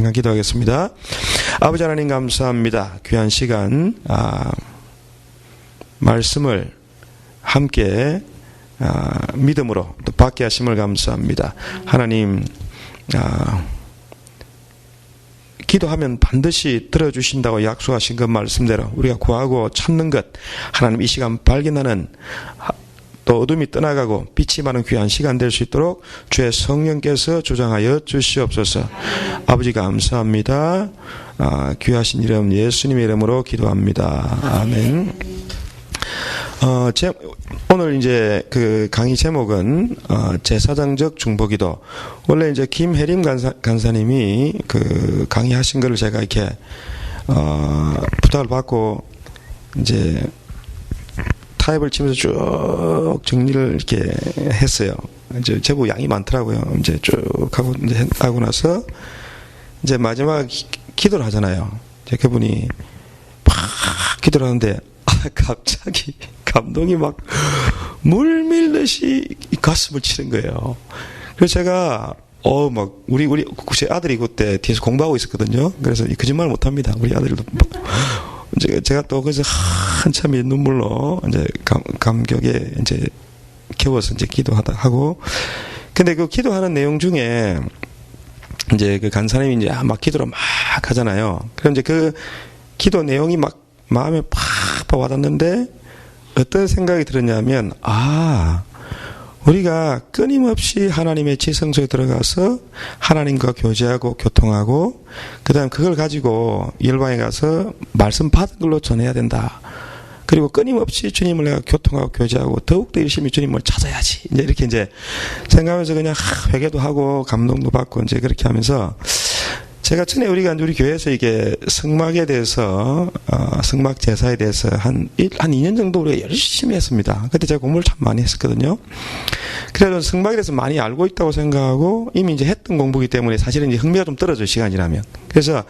평강 기도하겠습니다. 아버지 하나님 감사합니다. 귀한 시간 말씀을 함께 믿음으로 또 받게 하심을 감사합니다. 하나님 기도하면 반드시 들어주신다고 약속하신 그 말씀대로 우리가 구하고 찾는 것 하나님 이 시간 발견하는 또 어둠이 떠나가고 빛이 많은 귀한 시간 될 수 있도록 주의 성령께서 주장하여 주시옵소서. 아버지 감사합니다. 귀하신 이름 예수님의 이름으로 기도합니다. 아멘. 오늘 이제 그 강의 제목은 제사장적 중보기도. 원래 이제 김혜림 간사님이 그 강의하신 거를 제가 이렇게 부탁을 받고 이제 타입을 치면서 쭉 정리를 이렇게 했어요. 이제 제법 양이 많더라고요. 이제 쭉 하고 나서 이제 마지막 기도를 하잖아요. 이제 그분이 막 기도를 하는데 갑자기 감동이 막 물밀듯이 가슴을 치는 거예요. 그래서 제가 막 우리 제 아들이 그때 뒤에서 공부하고 있었거든요. 그래서 거짓말 못 합니다. 우리 아들도 제가 또 그래서 한참 눈물로 이제 감격에 이제 겨워서 이제 기도하고, 근데 그 기도하는 내용 중에 이제 그 간사님이 이제 막 기도를 막 하잖아요. 그럼 이제 그 기도 내용이 막 마음에 팍 와닿는데 어떤 생각이 들었냐면 우리가 끊임없이 하나님의 지성소에 들어가서 하나님과 교제하고 교통하고 그 다음 그걸 가지고 열방에 가서 말씀 받은 걸로 전해야 된다. 그리고 끊임없이 주님을 내가 교통하고 교제하고 더욱더 열심히 주님을 찾아야지. 이제 이렇게 이제 생각하면서 그냥 회개도 하고 감동도 받고 이제 그렇게 하면서 제가 전에 우리 교회에서 이게 성막에 대해서, 성막 제사에 대해서 한 2년 정도 우리가 열심히 했습니다. 그때 제가 공부를 참 많이 했었거든요. 그래서 성막에 대해서 많이 알고 있다고 생각하고 이미 이제 했던 공부이기 때문에 사실은 이제 흥미가 좀 떨어져요, 시간이 지나면. 그래서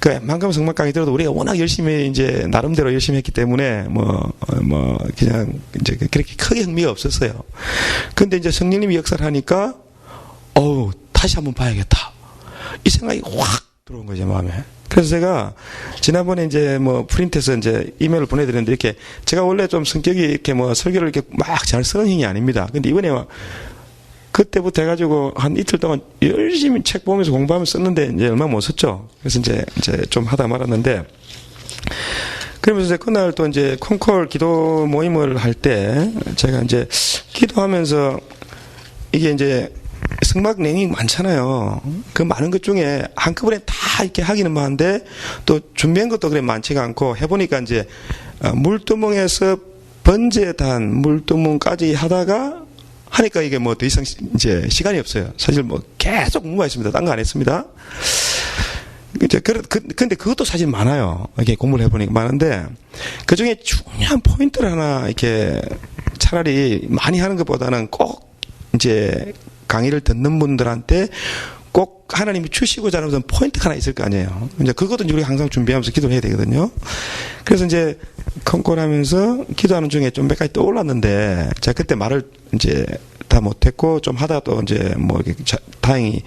웬만큼 성막 강의 들어도 우리가 워낙 열심히 이제 나름대로 열심히 했기 때문에 그냥 이제 그렇게 크게 흥미가 없었어요. 근데 이제 성령님이 역사를 하니까, 다시 한번 봐야겠다. 이 생각이 확 들어온 거죠, 마음에. 그래서 제가 지난번에 이제 프린트해서 이제 이메일을 보내드렸는데 이렇게 제가 원래 좀 성격이 이렇게 설교를 이렇게 막 잘 쓰는 형이 아닙니다. 근데 이번에 그때부터 해가지고 한 이틀 동안 열심히 책 보면서 공부하면서 썼는데 이제 얼마 못 썼죠. 그래서 이제 좀 하다 말았는데 그러면서 이제 그날 또 이제 콩콜 기도 모임을 할 때 제가 이제 기도하면서 이게 이제 성막 내용이 많잖아요. 그 많은 것 중에 한꺼번에 다 이렇게 하기는 많은데 또 준비한 것도 그래 많지가 않고 해보니까 이제 물두멍에서 번제단 물두멍까지 하니까 이게 더 이상 이제 시간이 없어요. 사실 계속 공부가 있습니다. 딴 거 안 했습니다. 이제 근데 그것도 사실 많아요. 이렇게 공부를 해보니까 많은데 그 중에 중요한 포인트를 하나 이렇게 차라리 많이 하는 것보다는 꼭 이제 강의를 듣는 분들한테 꼭 하나님이 주시고자 하는 포인트가 하나 있을 거 아니에요. 이제 그것도 우리가 항상 준비하면서 기도를 해야 되거든요. 그래서 이제 컴콜하면서 기도하는 중에 좀 몇 가지 떠올랐는데 제가 그때 말을 이제 다 못했고 좀 하다가 또 이제 다행히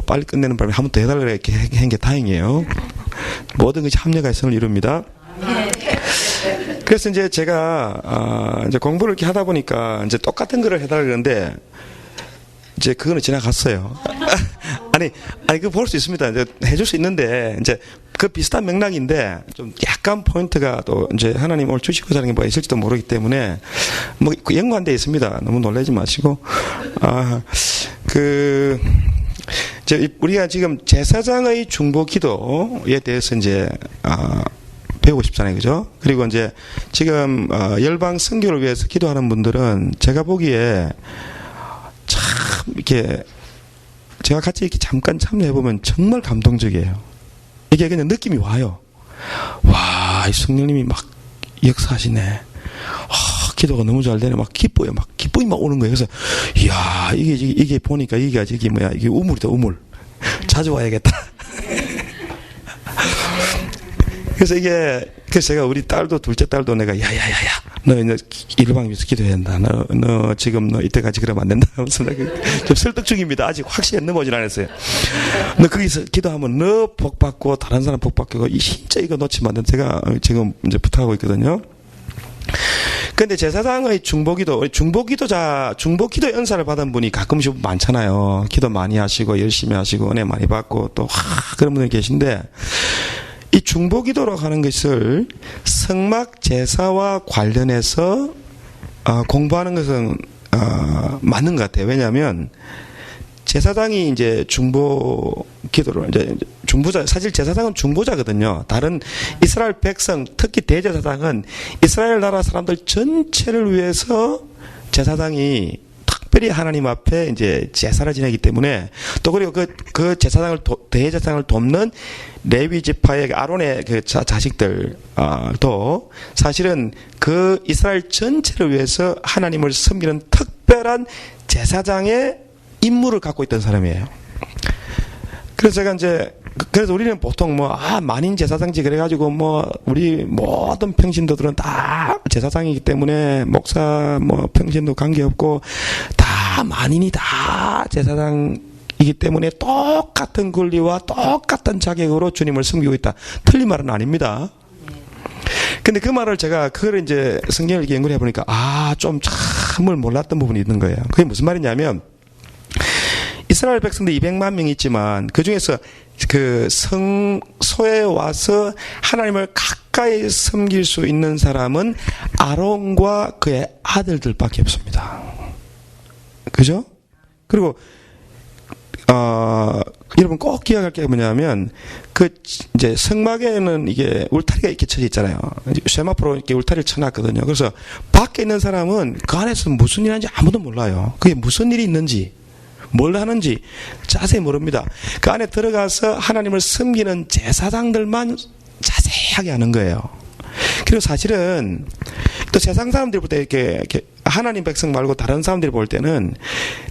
빨리 끝내는 바람에 한 번 더 해달라고 이렇게 한 게 다행이에요. 모든 것이 합리화가 성을 이룹니다. 그래서 이제 제가 이제 공부를 이렇게 하다 보니까 이제 똑같은 거를 해달라고 그러는데 이제 그거는 지나갔어요. 아니 그거 볼 수 있습니다. 이제 해줄 수 있는데 이제 그 비슷한 맥락인데 좀 약간 포인트가 또 이제 하나님 오늘 주시고자 하는 게 뭐가 있을지도 모르기 때문에 그 연관되어 있습니다. 너무 놀라지 마시고 이제 우리가 지금 제사장의 중보 기도에 대해서 이제 배우고 싶잖아요, 그죠? 그리고 이제 지금 열방 선교를 위해서 기도하는 분들은 제가 보기에 참 이렇게 제가 같이 이렇게 잠깐 참여해보면 정말 감동적이에요. 이게 그냥 느낌이 와요. 와, 이 성령님이 막 역사하시네. 기도가 너무 잘 되네. 막 기뻐요. 막 기쁨이 막 오는 거예요. 그래서 이야, 이게 보니까 이게 이게 우물이다, 우물. 자주 와야겠다. 그래서 제가 우리 딸도, 둘째 딸도 내가, 야야야야, 너 이제 일방 위해서 기도해야 한다. 너 지금 너 이때까지 그러면 안 된다. 무슨 좀 설득 중입니다. 아직 확실히 넘어질 않았어요. 너 거기서 기도하면 너 복 받고 다른 사람 복 받고 진짜 이거 놓치면 안 된다. 제가 지금 이제 부탁하고 있거든요. 근데 제사장의 중보기도 연사를 받은 분이 가끔씩 많잖아요. 기도 많이 하시고 열심히 하시고 은혜 많이 받고 또 그런 분들이 계신데, 이 중보기도로 하는 것을 성막 제사와 관련해서 공부하는 것은 맞는 것 같아요. 왜냐하면 제사장이 이제 중보 기도를 이제 중보자, 사실 제사장은 중보자거든요. 다른 이스라엘 백성, 특히 대제사장은 이스라엘 나라 사람들 전체를 위해서 제사장이 특별히 하나님 앞에 이제 제사를 지내기 때문에, 또 그리고 그 제사장을 대제사장을 돕는 레위 지파의 아론의 그 자식들 또 사실은 그 이스라엘 전체를 위해서 하나님을 섬기는 특별한 제사장의 임무를 갖고 있던 사람이에요. 그래서 제가 이제 그래서 우리는 보통 만인 제사장지 그래가지고 우리 모든 평신도들은 다 제사장이기 때문에 목사 평신도 관계없고 다 만인이 다 제사장이기 때문에 똑같은 권리와 똑같은 자격으로 주님을 섬기고 있다. 틀린 말은 아닙니다. 근데 그 말을 제가 그걸 이제 성경을 이렇게 연구를 해보니까 좀 참을 몰랐던 부분이 있는 거예요. 그게 무슨 말이냐면, 이스라엘 백성들 200만 명이 있지만 그 중에서 그 성소에 와서 하나님을 가까이 섬길 수 있는 사람은 아론과 그의 아들들밖에 없습니다. 그죠? 그리고 여러분 꼭 기억할 게 뭐냐면, 이제 성막에는 이게 울타리가 이렇게 쳐져 있잖아요. 세마포로 이렇게 울타리를 쳐놨거든요. 그래서 밖에 있는 사람은 그 안에서 무슨 일 하는지 아무도 몰라요. 그게 무슨 일이 있는지, 뭘 하는지 자세히 모릅니다. 그 안에 들어가서 하나님을 섬기는 제사장들만 자세하게 하는 거예요. 그리고 사실은 또 세상 사람들이 볼 때 이렇게 하나님 백성 말고 다른 사람들이 볼 때는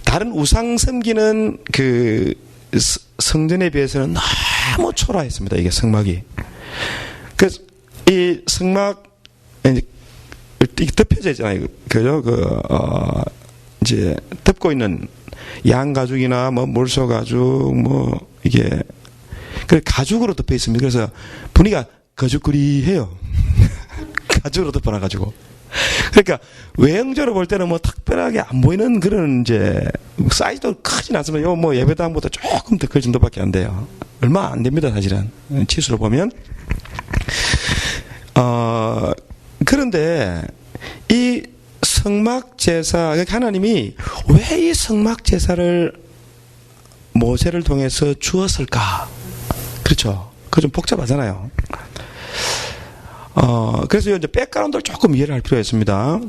다른 우상 섬기는 그 성전에 비해서는 너무 초라했습니다. 이게 성막이. 그래서 이 성막 이게 덮여져 있잖아요. 그죠? 이제 덮고 있는 양 가죽이나 몰소 가죽 이게 가죽으로 덮여 있습니다. 그래서 분위기가 거죽거리해요. 가죽으로 덮어놔가지고. 그러니까 외형적으로 볼 때는 특별하게 안 보이는 그런 이제 사이즈도 크진 않습니다. 예배당보다 조금 더 클 정도밖에 안 돼요. 얼마 안 됩니다, 사실은. 치수로 보면. 그런데 이 성막 제사, 하나님이 왜 이 성막 제사를 모세를 통해서 주었을까? 그렇죠. 그거 좀 복잡하잖아요. 그래서 이제 백그라운드를 조금 이해를 할 필요가 있습니다.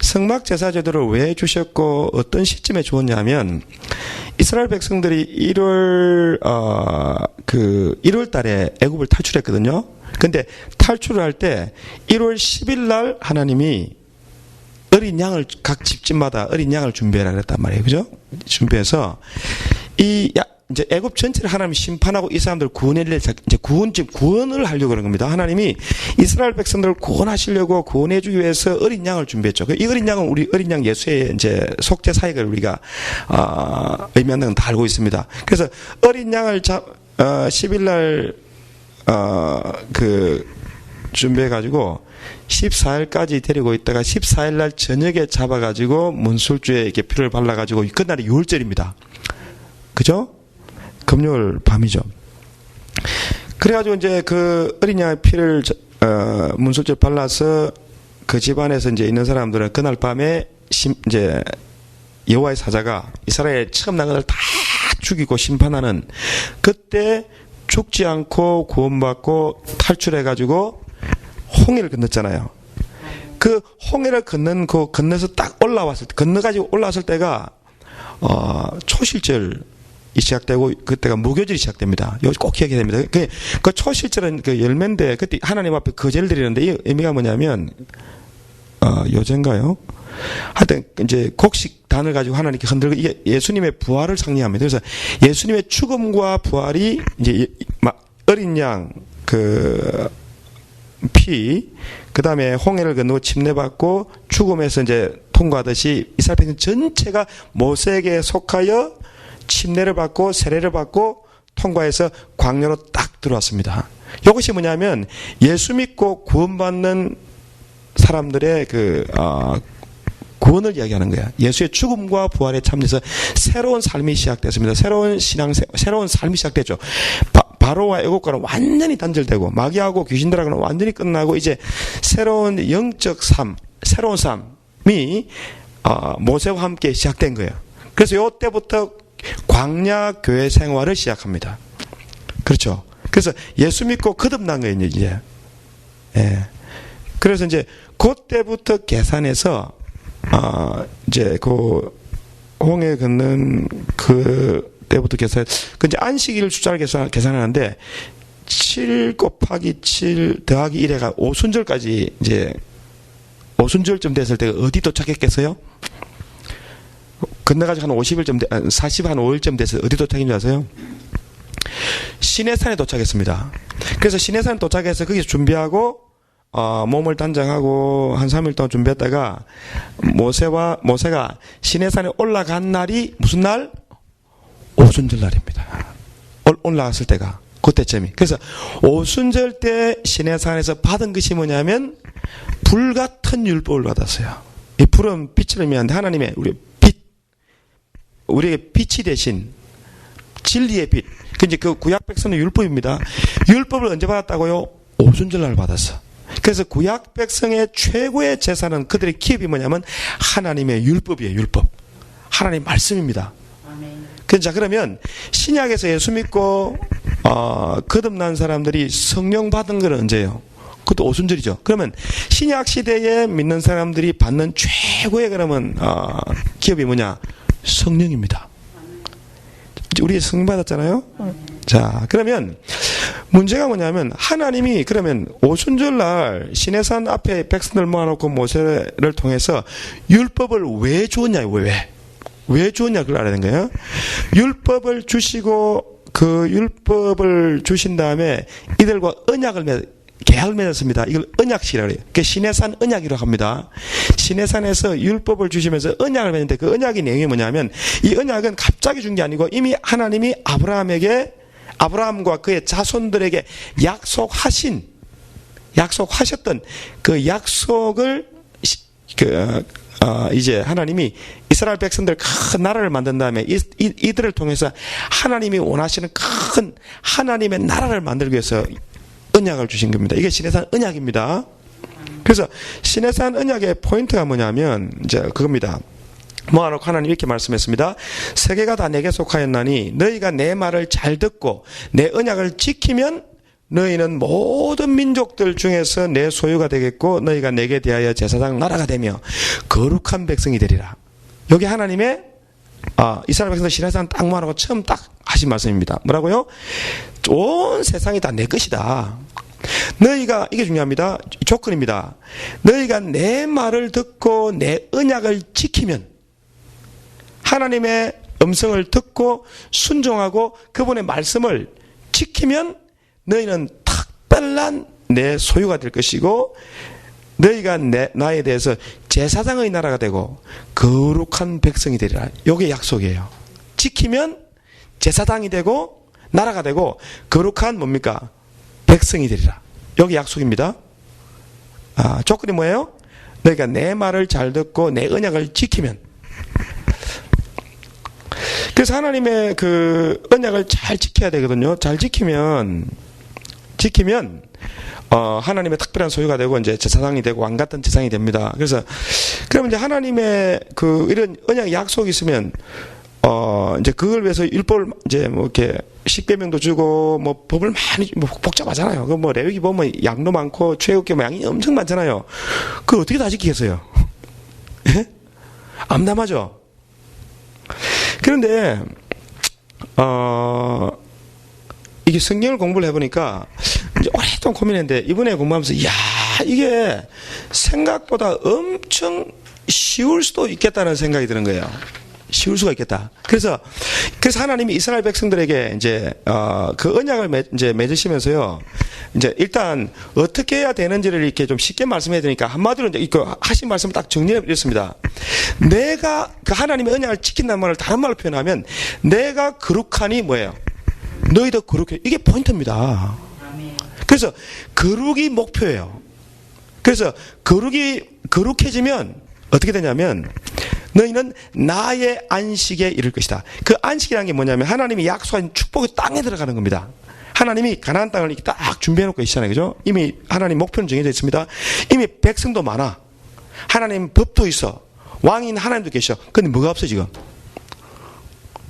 성막 제사 제도를 왜 주셨고 어떤 시점에 주었냐면, 이스라엘 백성들이 1월 달에 애굽을 탈출했거든요. 근데 탈출을 할 때 1월 10일 날 하나님이 어린 양을 각 집집마다 어린 양을 준비해라 그랬단 말이에요. 그죠? 준비해서 이제 애굽 전체를 하나님이 심판하고 이 사람들 구원을 하려고 그런 겁니다. 하나님이 이스라엘 백성들을 구원하시려고 구원해주기 위해서 어린 양을 준비했죠. 이 어린 양은 우리 어린 양 예수의 이제 속죄 사역을 우리가 의미한다는 건 다 알고 있습니다. 그래서 어린 양을 10일 날 준비해가지고 14일까지 데리고 있다가 14일 날 저녁에 잡아가지고 문술주에 이렇게 피를 발라가지고 그날이 6월절입니다. 그죠? 금요일 밤이죠. 그래가지고 이제 그 어린 양의 피를 문술주에 발라서 그 집안에서 이제 있는 사람들은 그날 밤에 이제 여호와의 사자가 이스라엘에 처음 난 것을 다 죽이고 심판하는, 그때 죽지 않고 구원받고 탈출해가지고 홍해를 건넜잖아요. 그 홍해를 건너서 딱 건너가지고 올라왔을 때가 초실절이 시작되고 그때가 무교절이 시작됩니다. 여기 꼭 기억해야 됩니다. 그 초실절은 그 열매인데 그때 하나님 앞에 거제를 드리는데 이 의미가 뭐냐면 요제인가요? 하여튼 이제 곡식 단을 가지고 하나님께 흔들고, 이게 예수님의 부활을 상징합니다. 그래서 예수님의 죽음과 부활이 이제 어린 양 피, 그 다음에 홍해를 건너고 침례받고 죽음에서 이제 통과하듯이 이스라엘 백성 전체가 모세에게 속하여 침례를 받고 세례를 받고 통과해서 광야로 딱 들어왔습니다. 이것이 뭐냐면 예수 믿고 구원받는 사람들의 구원을 이야기하는 거야. 예수의 죽음과 부활에 참여해서 새로운 삶이 시작됐습니다. 새로운 삶이 시작됐죠. 바로와 애국과는 완전히 단절되고 마귀하고 귀신들하고는 완전히 끝나고 이제 새로운 영적 삶, 새로운 삶이 모세와 함께 시작된 거예요. 그래서 이때부터 광야 교회 생활을 시작합니다. 그렇죠. 그래서 예수 믿고 거듭난 거예요, 이제. 예. 그래서 이제 그때부터 계산해서 이제 홍해 걷는 때부터 이제 안식일 숫자를 계산하는데 7 곱하기 7 더하기 1해가 오순절까지 이제 오순절쯤 됐을 때 어디 도착했겠어요? 건너가지고 한 50일쯤 45일쯤 돼서 어디 도착인 줄 아세요? 시내산에 도착했습니다. 그래서 시내산에 도착해서 거기서 준비하고 몸을 단장하고 한 3일 동안 준비했다가 모세가 시내산에 올라간 날이 무슨 날? 오순절 날입니다. 올라갔을 때가 그때쯤이. 그래서 오순절 때 시내산에서 받은 것이 뭐냐면 불같은 율법을 받았어요. 이 불은 빛을 의미하는데 하나님의 우리에게 빛이 되신 진리의 빛. 이제 그 구약 백성의 율법입니다. 율법을 언제 받았다고요? 오순절 날 받았어. 그래서 구약 백성의 최고의 재산은 그들의 기업이 뭐냐면 하나님의 율법이에요. 율법. 하나님 말씀입니다. 자, 그러면 신약에서 예수 믿고 거듭난 사람들이 성령 받은 건 언제예요? 그것도 오순절이죠. 그러면 신약 시대에 믿는 사람들이 받는 최고의 그러면 기업이 뭐냐? 성령입니다. 우리 성령 받았잖아요. 자, 그러면 문제가 뭐냐면 하나님이 그러면 오순절날 시내산 앞에 백성들 모아놓고 모세를 통해서 율법을 왜 주었냐? 왜 주었냐? 그걸 알아야 되는 거예요. 율법을 주시고 그 율법을 주신 다음에 이들과 계약을 맺었습니다. 이걸 언약식이라고 해요. 그게 시내산 언약이라고 합니다. 시내산에서 율법을 주시면서 언약을 맺는데 그 언약의 내용이 뭐냐면 이 언약은 갑자기 준 게 아니고 이미 하나님이 아브라함과 그의 자손들에게 약속하셨던 그 약속을 이제 하나님이 이스라엘 백성들 큰 나라를 만든 다음에 이들을 통해서 하나님이 원하시는 큰 하나님의 나라를 만들기 위해서 언약을 주신 겁니다. 이게 시내산 언약입니다. 그래서 시내산 언약의 포인트가 뭐냐면 이제 그겁니다. 모아놓고 하나님 이렇게 말씀했습니다. 세계가 다 내게 속하였나니 너희가 내 말을 잘 듣고 내 언약을 지키면 너희는 모든 민족들 중에서 내 소유가 되겠고 너희가 내게 대하여 제사장 나라가 되며 거룩한 백성이 되리라. 여기 하나님의 이스라엘 백성들 시내산 딱 모아놓고 처음 딱 하신 말씀입니다. 뭐라고요? 온 세상이 다 내 것이다. 너희가, 이게 중요합니다. 조건입니다. 너희가 내 말을 듣고 내 언약을 지키면, 하나님의 음성을 듣고 순종하고 그분의 말씀을 지키면 너희는 특별한 내 소유가 될 것이고 너희가 나에 대해서 제사장의 나라가 되고 거룩한 백성이 되리라. 이게 약속이에요. 지키면 제사장이 되고 나라가 되고 거룩한 뭡니까? 백성이 되리라. 여기 약속입니다. 조건이 뭐예요? 너희가 내 말을 잘 듣고 내 언약을 지키면. 그래서 하나님의 그 언약을 잘 지켜야 되거든요. 잘 지키면 하나님의 특별한 소유가 되고 이제 제사장이 되고 왕 같은 제사장이 됩니다. 그래서 그러면 이제 하나님의 그 이런 언약 약속이 있으면 이제 그걸 위해서 율법을 이제 뭐 이렇게 십계명도 주고 뭐 법을 많이 뭐 복잡하잖아요. 그 뭐 레위기 보면 양도 많고 출애굽기 양이 엄청 많잖아요. 그걸 어떻게 다 지키겠어요? 예? 암담하죠. 그런데 이게 성경을 공부를 해보니까 이제 오랫동안 고민했는데 이번에 공부하면서 이야 이게 생각보다 엄청 쉬울 수도 있겠다는 생각이 드는 거예요. 쉬울 수가 있겠다. 그래서 하나님이 이스라엘 백성들에게 이제 그 언약을 이제 맺으시면서요 이제 일단 어떻게 해야 되는지를 이렇게 좀 쉽게 말씀해야 되니까 한마디로 이제 이거 하신 말씀을 딱 정리해 드렸습니다. 내가 그 하나님의 언약을 지킨다는 말을 다른 말로 표현하면 내가 거룩하니 뭐예요? 너희도 거룩해. 이게 포인트입니다. 그래서 거룩이 목표예요. 그래서 거룩해지면 어떻게 되냐면 너희는 나의 안식에 이를 것이다. 그 안식이라는 게 뭐냐면 하나님이 약속한 축복의 땅에 들어가는 겁니다. 하나님이 가나안 땅을 이렇게 딱 준비해놓고 계시잖아요. 그죠? 이미 하나님 목표는 정해져 있습니다. 이미 백성도 많아. 하나님 법도 있어. 왕인 하나님도 계셔. 근데 뭐가 없어 지금?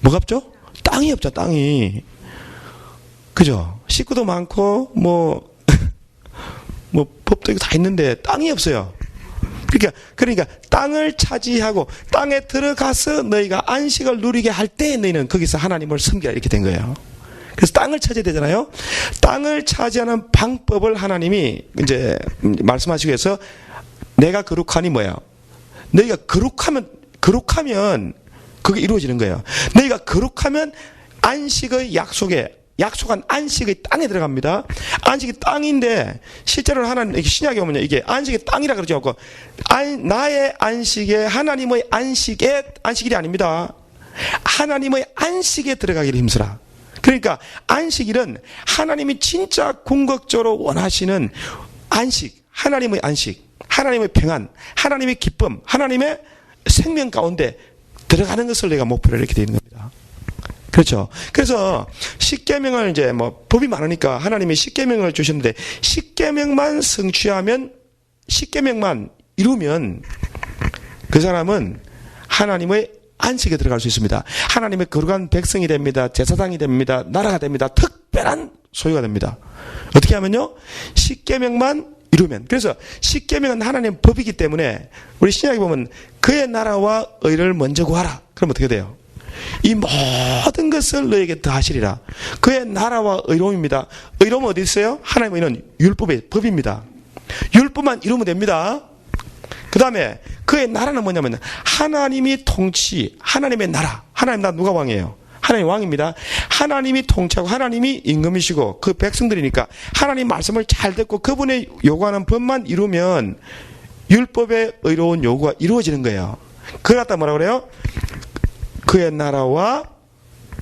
뭐가 없죠? 땅이 없죠. 땅이. 그죠? 식구도 많고 뭐 법도 있고 다 있는데 땅이 없어요. 그러니까 땅을 차지하고 땅에 들어가서 너희가 안식을 누리게 할 때 너희는 거기서 하나님을 섬기라 이렇게 된 거예요. 그래서 땅을 차지해야 되잖아요. 땅을 차지하는 방법을 하나님이 이제 말씀하시기 위해서 내가 거룩하니 뭐예요? 너희가 거룩하면 그게 이루어지는 거예요. 너희가 거룩하면 안식의 약속한 안식의 땅에 들어갑니다. 안식이 땅인데 실제로는 하나님 신약에 보면 이게 안식의 땅이라 그러지 않고 나의 안식에 하나님의 안식일이 아닙니다. 하나님의 안식에 들어가기를 힘쓰라. 그러니까 안식일은 하나님이 진짜 궁극적으로 원하시는 안식, 하나님의 안식, 하나님의 평안, 하나님의 기쁨, 하나님의 생명 가운데 들어가는 것을 내가 목표로 이렇게 되어 있는 겁니다. 그렇죠. 그래서 십계명을 이제 뭐 법이 많으니까 하나님이 십계명을 주셨는데 십계명만 성취하면 십계명만 이루면 그 사람은 하나님의 안식에 들어갈 수 있습니다. 하나님의 거룩한 백성이 됩니다. 제사장이 됩니다. 나라가 됩니다. 특별한 소유가 됩니다. 어떻게 하면요? 십계명만 이루면. 그래서 십계명은 하나님의 법이기 때문에 우리 신약에 보면 그의 나라와 의를 먼저 구하라. 그럼 어떻게 돼요? 이 모든 것을 너에게 더하시리라. 그의 나라와 의로움입니다. 의로움은 어디 있어요? 하나님의 의는 율법의 법입니다. 율법만 이루면 됩니다. 그 다음에 그의 나라는 뭐냐면 하나님이 하나님의 나라. 하나님 나라 누가 왕이에요? 하나님 왕입니다. 하나님이 통치하고 하나님이 임금이시고 그 백성들이니까 하나님 말씀을 잘 듣고 그분의 요구하는 법만 이루면 율법의 의로운 요구가 이루어지는 거예요. 그걸 갖다 뭐라 그래요? 그의 나라와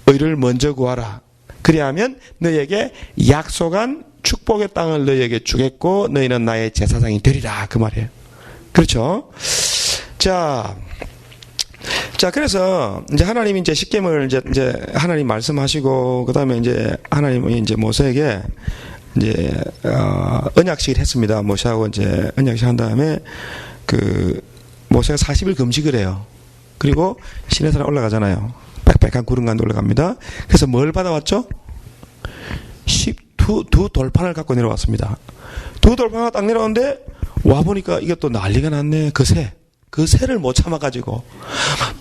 의를 먼저 구하라. 그리하면 너희에게 약속한 축복의 땅을 너희에게 주겠고 너희는 나의 제사장이 되리라. 그 말이에요. 그렇죠? 자, 그래서 이제 하나님이 이제 십계명을 이제 하나님 말씀하시고 그다음에 이제 하나님이 이제 모세에게 이제 언약식을 했습니다. 모세하고 이제 언약식 한 다음에 그 모세가 40일 금식을 해요. 그리고 시내산에 올라가잖아요. 빽빽한 구름 가운데 올라갑니다. 그래서 뭘 받아왔죠? 두 돌판을 갖고 내려왔습니다. 두 돌판을 딱 내려오는데 와보니까 이게 또 난리가 났네. 그 새를 못 참아가지고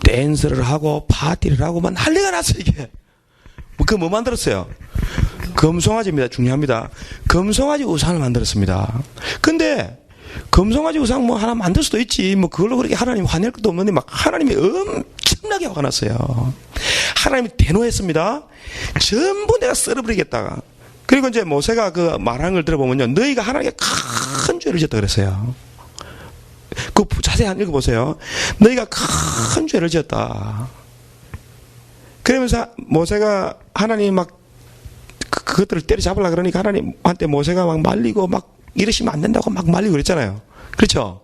댄스를 하고 파티를 하고 막 난리가 났어 이게. 뭐 만들었어요? 금송아지입니다. 중요합니다. 금송아지 우상을 만들었습니다. 근데 금송아지 우상 뭐 하나 만들 수도 있지. 뭐 그걸로 그렇게 하나님 화낼 것도 없는데 막 하나님이 엄청나게 화가 났어요. 하나님이 대노했습니다. 전부 내가 썰어버리겠다. 그리고 이제 모세가 그 말하는 걸 들어보면요. 너희가 하나님께 큰 죄를 지었다 그랬어요. 그 자세히 한번 읽어보세요. 너희가 큰 죄를 지었다. 그러면서 모세가 하나님 막 그것들을 때려잡으려고 그러니까 하나님한테 모세가 막 말리고 막 이러시면 안 된다고 막 말리고 그랬잖아요. 그렇죠?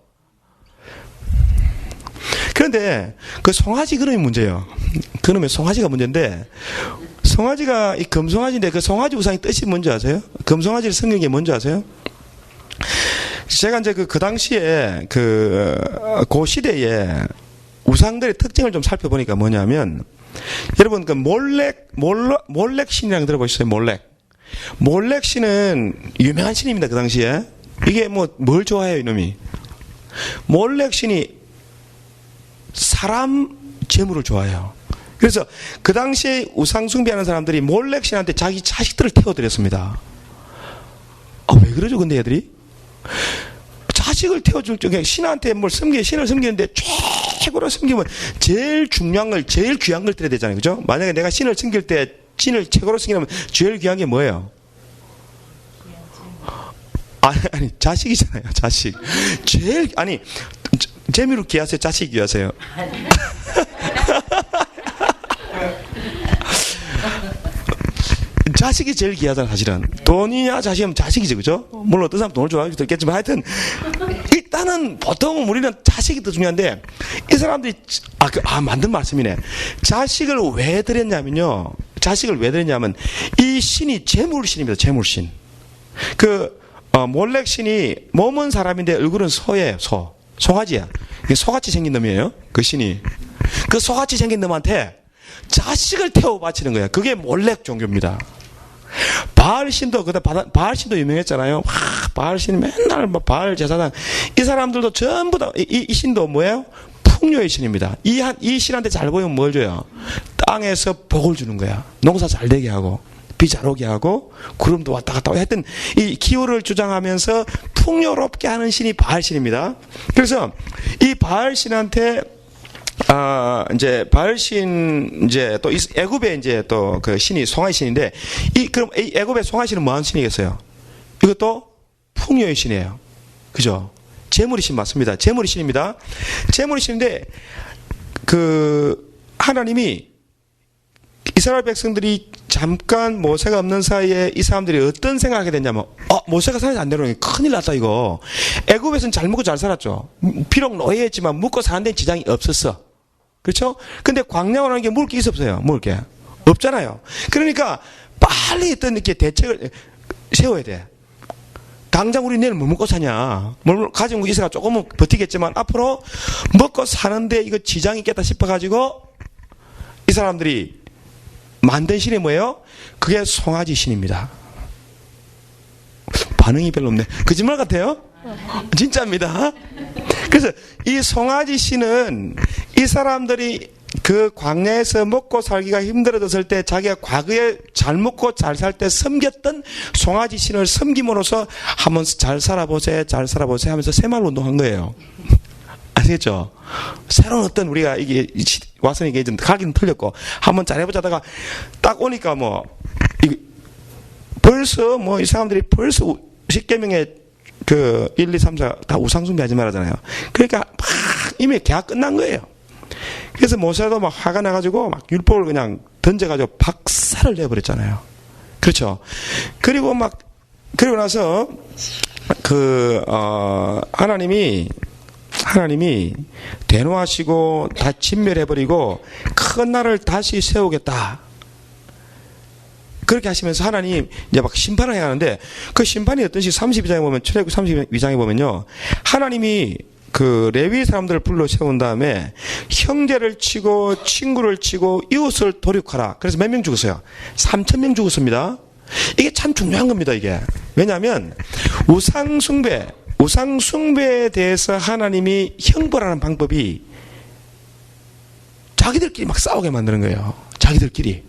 그런데 그 송아지 그놈이 문제예요. 그놈의 송아지가 문제인데 송아지가 이 금송아지인데 그 송아지 우상의 뜻이 뭔지 아세요? 금송아지를 섬기는 게 뭔지 아세요? 제가 이제 그 당시에 그 시대에 우상들의 특징을 좀 살펴보니까 뭐냐면 여러분 그 몰렉 신이라고 들어보셨어요? 몰렉 신은 유명한 신입니다. 그 당시에 이게 뭘 좋아해요 이놈이? 몰렉 신이 사람 재물을 좋아해요. 그래서 그 당시에 우상 숭배하는 사람들이 몰렉 신한테 자기 자식들을 태워드렸습니다. 왜 그러죠 근데 애들이? 자식을 태워줄 적에 신한테 신을 섬기는데 최고로 섬기면 제일 중요한 걸, 제일 귀한 걸 드려야 되잖아요. 그죠? 만약에 내가 신을 섬길 때 신을 최고로 섬기려면 제일 귀한 게 뭐예요? 아니, 자식이잖아요, 자식. 제일, 아니, 재미로 귀하세요, 자식 귀하세요? 자식이 제일 귀하잖아, 사실은. 돈이냐, 자식이면 자식이지, 그죠? 물론 어떤 사람 돈을 좋아하기도 있겠지만, 하여튼, 일단은 보통 우리는 자식이 더 중요한데, 이 사람들이, 만든 말씀이네. 자식을 왜 드렸냐면요. 자식을 왜 드렸냐면, 이 신이 재물신입니다, 재물신. 몰렉 신이 몸은 사람인데 얼굴은 소예요, 소. 소가지야. 소같이 생긴 놈이에요, 그 신이. 그 소같이 생긴 놈한테 자식을 태워 바치는 거야. 그게 몰렉 종교입니다. 바알신도, 바알신도 유명했잖아요. 바알신 맨날 바알 제사장. 이 사람들도 전부 다, 이 신도 뭐예요? 풍요의 신입니다. 이 신한테 잘 보이면 뭘 줘요? 땅에서 복을 주는 거야. 농사 잘 되게 하고, 비 잘 오게 하고, 구름도 왔다 갔다 하고, 하여튼, 이 기후를 주장하면서 풍요롭게 하는 신이 바알신입니다. 그래서, 이 바알신한테, 이제, 바알신, 이제, 또, 애굽에 이제 또 그 신이 송아지 신인데, 그럼 이 애굽의 송아지 신은 뭐하는 신이겠어요? 이것도 풍요의 신이에요. 그죠? 재물의 신 맞습니다. 재물의 신입니다. 재물의 신인데, 하나님이 이스라엘 백성들이 잠깐 모세가 없는 사이에 이 사람들이 어떤 생각하게 됐냐면, 모세가 살지 안 되는 큰일 났다, 이거. 애굽에서는 잘 먹고 잘 살았죠. 비록 노예였지만 먹고 사는 데는 지장이 없었어. 그렇죠? 근데 광야로 하는 게 먹을 게 있었어요. 먹을 게. 없잖아요. 그러니까 빨리 어떤 이렇게 대책을 세워야 돼. 당장 우리 내일 뭐 먹고 사냐. 뭘 가지고 있어가 조금은 버티겠지만 앞으로 먹고 사는데 이거 지장이 있겠다 싶어가지고 이 사람들이 만든 신이 뭐예요? 그게 송아지 신입니다. 반응이 별로 없네. 거짓말 같아요? 진짜입니다. 그래서 이 송아지 신은 이 사람들이 그 광야에서 먹고 살기가 힘들어졌을 때 자기가 과거에 잘 먹고 잘 살 때 섬겼던 송아지 신을 섬김으로써 한번 잘 살아보세요, 잘 살아보세요 하면서 새마을 운동한 거예요. 아시겠죠? 새로운 어떤 우리가 이게 와서 이게 좀 가기는 틀렸고 한번 잘해보자다가 딱 오니까 벌써 이 사람들이 벌써 10계명에 1, 2, 3, 4 다 우상숭배하지 말하잖아요. 그러니까 막 이미 계약 끝난 거예요. 그래서 모세도 막 화가 나가지고 막 율법을 그냥 던져가지고 박살을 내버렸잖아요. 그렇죠. 그리고 나서 하나님이 대노하시고 다 진멸해버리고 큰 나라를 다시 세우겠다. 그렇게 하시면서 하나님 이제 막 심판을 해야 하는데 그 심판이 어떤 식 32장에 보면 출애굽 32장에 보면요. 하나님이 그 레위 사람들을 불러 세운 다음에 형제를 치고 친구를 치고 이웃을 도륙하라. 그래서 몇 명 죽었어요? 3,000명 죽었습니다. 이게 참 중요한 겁니다, 이게. 왜냐하면 우상숭배에 대해서 하나님이 형벌하는 방법이 자기들끼리 막 싸우게 만드는 거예요. 자기들끼리.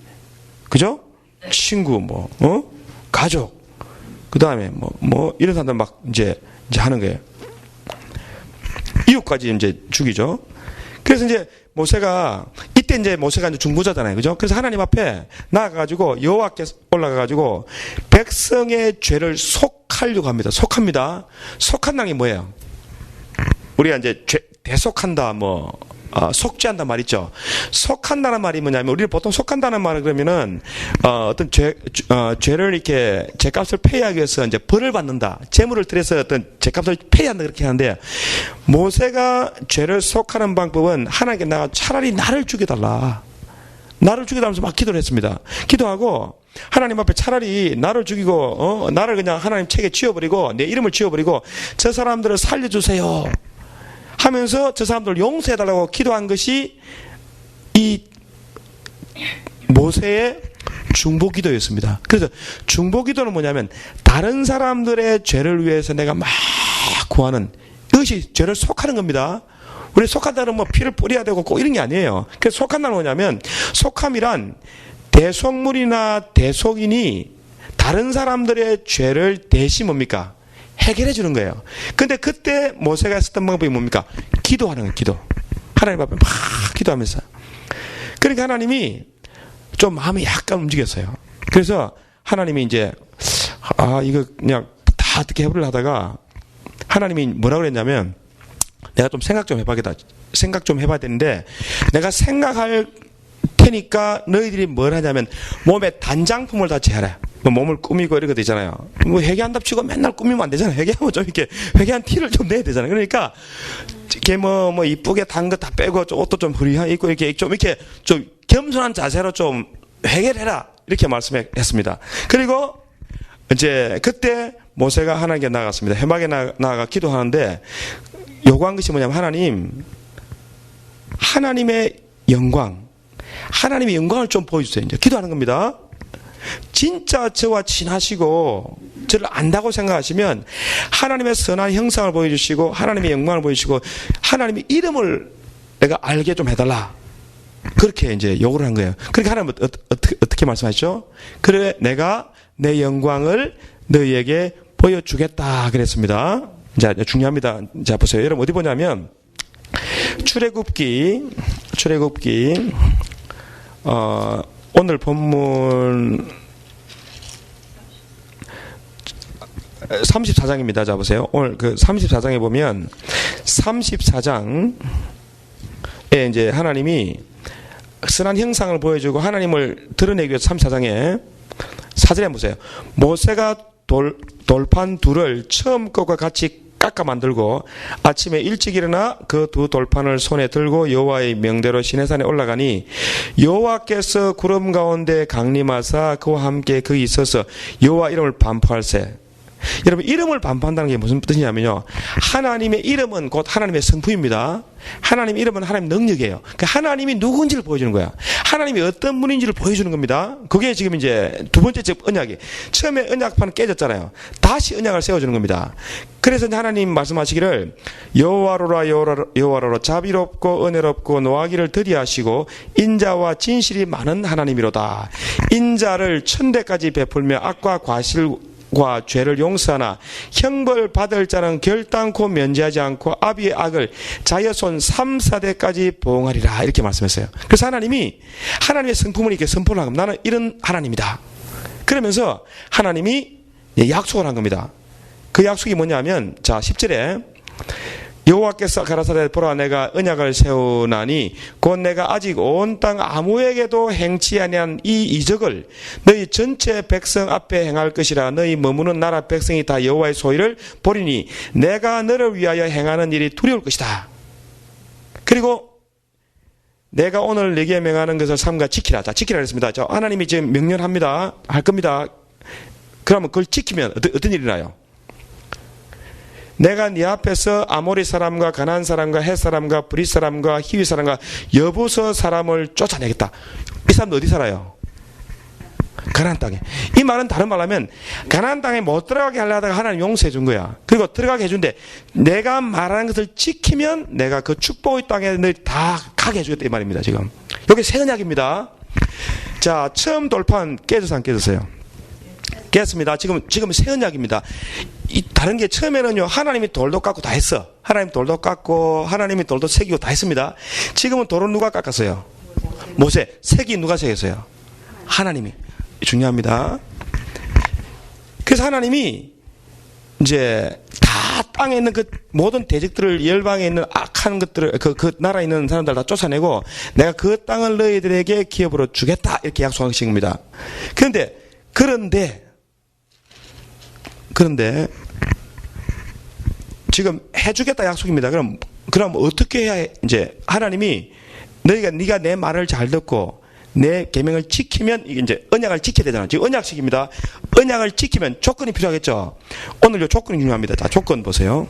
그죠? 친구, 가족, 그 다음에 이런 사람들 막 이제 하는 거예요. 이웃까지 이제 죽이죠. 그래서 이제 모세가 이제 중보자잖아요. 그죠? 그래서 하나님 앞에 나아가가지고 여호와께서 올라가가지고 백성의 죄를 속하려고 합니다. 속합니다. 속한다는 게 뭐예요? 우리가 이제 대속한다, 속죄한다 말 있죠. 속한다는 말이 뭐냐면, 우리는 보통 속한다는 말은 그러면은, 어떤 죄를 이렇게, 죄값을 페이하기 위해서 이제 벌을 받는다. 재물을 들여서 어떤 죄값을 페이한다. 그렇게 하는데, 모세가 죄를 속하는 방법은 하나님께 나가 차라리 나를 죽여달라. 나를 죽여달라면서 막 기도를 했습니다. 기도하고, 하나님 앞에 차라리 나를 죽이고, 나를 그냥 하나님 책에 지워버리고, 내 이름을 지워버리고, 저 사람들을 살려주세요. 하면서 저 사람들을 용서해달라고 기도한 것이 이 모세의 중보기도였습니다. 그래서 중보기도는 뭐냐면 다른 사람들의 죄를 위해서 내가 막 구하는 이것이 죄를 속하는 겁니다. 우리 속한다는 피를 뿌려야 되고 꼭 이런 게 아니에요. 그래서 속한다는 뭐냐면 속함이란 대속물이나 대속인이 다른 사람들의 죄를 대신 뭡니까? 해결해 주는 거예요. 근데 그때 모세가 했었던 방법이 뭡니까? 기도하는 거예요, 기도. 하나님 앞에 막 기도하면서. 그러니까 하나님이 마음이 약간 움직였어요. 그래서 하나님이 이제, 이거 그냥 다 어떻게 해보려 하다가 하나님이 뭐라고 그랬냐면 내가 좀 생각 좀 해봐야 되는데 내가 생각할 테니까 너희들이 뭘 하냐면 몸에 단장품을 다 재라. 뭐 몸을 꾸미고 이런 거 되잖아요. 뭐 회개한답 치고 맨날 꾸미면 안 되잖아요. 회개하면 좀 이렇게 회개한 티를 좀 내야 되잖아요. 그러니까 이렇게 뭐 이쁘게 단 거 다 빼고 옷도 좀 후리하게 입고 이렇게 좀 겸손한 자세로 좀 회개를 해라. 이렇게 말씀했습니다. 그리고 이제 그때 모세가 하나님께 나아갔습니다. 회막에 나아가 기도하는데 요구한 것이 뭐냐면 하나님의 영광을 좀 보여주세요. 이제 기도하는 겁니다. 진짜 저와 친하시고 저를 안다고 생각하시면 하나님의 선한 형상을 보여주시고 하나님의 영광을 보여주시고 하나님의 이름을 내가 알게 좀 해달라. 그렇게 이제 요구를 한 거예요. 그렇게 하나님은 어떻게 말씀하셨죠? 그래 내가 내 영광을 너희에게 보여주겠다 그랬습니다. 자, 중요합니다. 자, 보세요. 여러분 어디 보냐면 출애굽기 오늘 본문 34장입니다. 자, 보세요. 오늘 그 34장에 보면 34장에 이제 하나님이 선한 형상을 보여주고 하나님을 드러내기 위해서 34장에 4절에 보세요. 모세가 돌판 둘을 처음 것과 같이 깎아 만들고 아침에 일찍 일어나 그 두 돌판을 손에 들고 여호와의 명대로 시내산에 올라가니 여호와께서 구름 가운데 강림하사 그와 함께 거기 있어서 여호와 이름을 반포할세. 여러분 이름을 반포한다는 게 무슨 뜻이냐면요. 하나님의 이름은 곧 하나님의 성품입니다. 하나님의 이름은 하나님의 능력이에요. 그러니까 하나님이 누군지를 보여주는 거야. 하나님이 어떤 분인지를 보여주는 겁니다. 그게 지금 이제 두 번째 언약이. 처음에 언약판은 깨졌잖아요. 다시 언약을 세워주는 겁니다. 그래서 하나님 말씀하시기를 여호와로라 자비롭고 은혜롭고 노하기를 더디하시고 인자와 진실이 많은 하나님이로다. 인자를 천대까지 베풀며 악과 과실과 죄를 용서하나 형벌 받을 자는 결단코 면제하지 않고 아비의 악을 자여손 3, 4대까지 보응하리라. 이렇게 말씀했어요. 그래서 하나님이 하나님의 성품을 이렇게 선포를 하고 나는 이런 하나님이다. 그러면서 하나님이 약속을 한 겁니다. 그 약속이 뭐냐면 자 10절에 여호와께서 가라사대 보라 내가 언약을 세우나니 곧 내가 아직 온 땅 아무에게도 행치 아니한 이 이적을 너희 전체 백성 앞에 행할 것이라. 너희 머무는 나라 백성이 다 여호와의 소리를 보리니 내가 너를 위하여 행하는 일이 두려울 것이다. 그리고 내가 오늘 네게 명하는 것을 삼가 지키라. 자, 지키라 그랬습니다. 자, 하나님이 지금 명령합니다. 할 겁니다. 그러면 그걸 지키면 어떤 일이 나요? 내가 네 앞에서 아모리 사람과 가나안 사람과 헷 사람과 브릿 사람과 히위 사람과 여부서 사람을 쫓아내겠다. 이 사람들 어디 살아요? 가나안 땅에. 이 말은 다른 말로 하면 가나안 땅에 못 들어가게 하려다가 하나님 용서해 준 거야. 그리고 들어가게 해준대. 내가 말하는 것을 지키면 내가 그 축복의 땅에 너희 다 가게 해주겠다 이 말입니다. 지금 여기 새 언약입니다. 자, 처음 돌판 깨져서 안 깨졌어요? 깨졌습니다. 지금 새 언약입니다. 다른 게 처음에는요 하나님이 돌도 깎고 다 했어. 하나님 돌도 깎고 하나님이 돌도 새기고 다 했습니다. 지금은 돌은 누가 깎았어요? 모세. 새기 누가 새겼어요? 하나님이. 중요합니다. 그래서 하나님이 이제 다 땅에 있는 그 모든 대적들을 열방에 있는 악한 것들을 그 나라에 있는 사람들 다 쫓아내고 내가 그 땅을 너희들에게 기업으로 주겠다 이렇게 약속하신 겁니다. 그런데 지금 해주겠다 약속입니다. 그럼 어떻게 해야 해? 이제 하나님이 네가 내 말을 잘 듣고 내 계명을 지키면 이제 언약을 지켜야 되잖아요. 지금 언약식입니다. 언약을 지키면 조건이 필요하겠죠. 오늘 요 조건이 중요합니다. 자, 조건 보세요.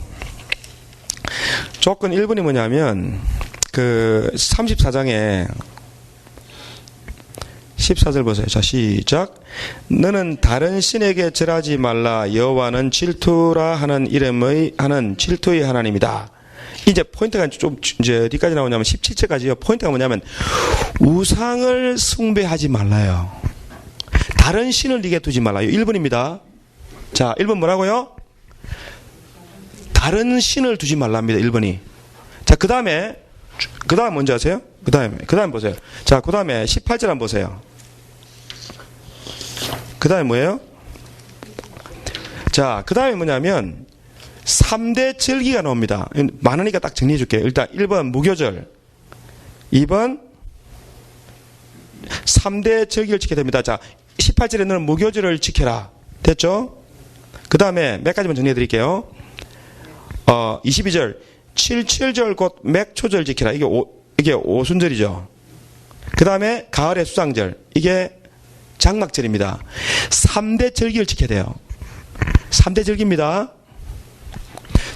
조건 1번이 뭐냐면 그 34장에 14절 보세요. 자, 시작. 너는 다른 신에게 절하지 말라. 여호와는 질투라 하는 이름의 하는 질투의 하나님이다. 이제 포인트가 좀 이제 어디까지 나오냐면 17절까지요. 포인트가 뭐냐면 우상을 숭배하지 말라요. 다른 신을 네게 두지 말라요. 1번입니다. 자, 1번 뭐라고요? 다른 신을 두지 말랍니다. 1번이. 자, 그 다음에 뭔지 아세요? 그 다음에 보세요. 자, 그 다음에 18절 한번 보세요. 그 다음에 뭐예요? 자, 그 다음에 뭐냐면 3대 절기가 나옵니다. 많으니까 딱 정리해 줄게요. 일단 1번 무교절, 2번 3대 절기를 지켜야 됩니다. 자, 18절에 너는 무교절을 지켜라. 됐죠? 그 다음에 몇 가지만 정리해 드릴게요. 22절 77절 곧 맥초절 지켜라. 이게 오순절이죠. 그 다음에 가을의 수상절, 이게 장막절입니다. 3대 절기를 지켜야 돼요. 3대 절기입니다.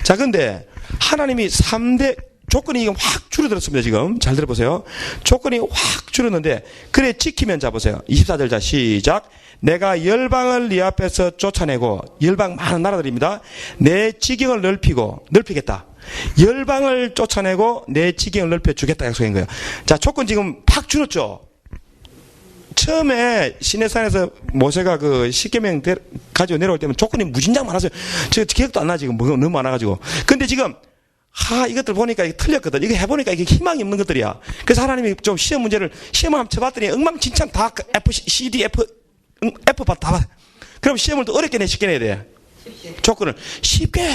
자, 근데 하나님이 3대 조건이 지금 확 줄어들었습니다. 지금 잘 들어보세요. 조건이 확 줄었는데 그래 지키면, 자 보세요. 24절, 자 시작. 내가 열방을 네 앞에서 쫓아내고, 열방 많은 나라들입니다. 내 지경을 넓히겠다. 열방을 쫓아내고 내 지경을 넓혀주겠다 약속인 거예요. 자, 조건 지금 팍 줄었죠. 처음에 시내산에서 모세가 그 10계명 가지고 내려올 때면 조건이 무진장 많았어요. 제가 기억도 안 나, 지금. 뭐가 너무 많아가지고. 근데 지금, 이것들 보니까 이게 틀렸거든. 이거 해보니까 이게 희망이 없는 것들이야. 그래서 하나님이 좀 시험을 한번 쳐봤더니 엉망진창 다 F, C, D, F 다 봤어. 그럼 시험을 또 어렵게 내, 쉽게 내야 돼. 조건을. 쉽게.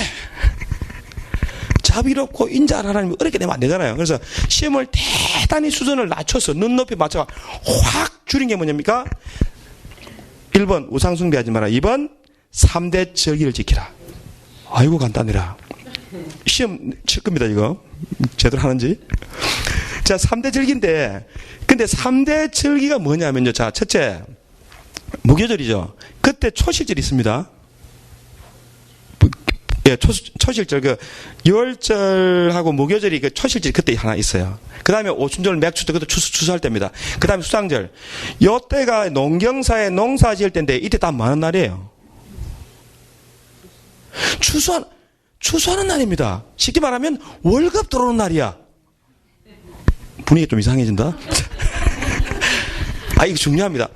자비롭고 인자한 하나님이 어렵게 내면 안 되잖아요. 그래서 시험을 대단히 수준을 낮춰서 눈높이 맞춰 확 줄인 게 뭐냐입니까? 1번 우상 숭배하지 마라. 2번 3대 절기를 지키라. 아이고 간단해라. 시험 칠 겁니다, 이거. 제대로 하는지. 자, 3대 절기인데, 근데 3대 절기가 뭐냐면요. 자, 첫째 무교절이죠. 그때 초실절이 있습니다. 예, 초실절, 유월절하고 무교절이 초실절이 그때 하나 있어요. 그 다음에 오순절, 맥추절, 그것도 추수할 때입니다. 그 다음에 수상절. 요 때가 농경사에 농사 지을 때인데, 이때 다 많은 날이에요. 추수하는 날입니다. 쉽게 말하면 월급 들어오는 날이야. 분위기 좀 이상해진다. 이거 중요합니다.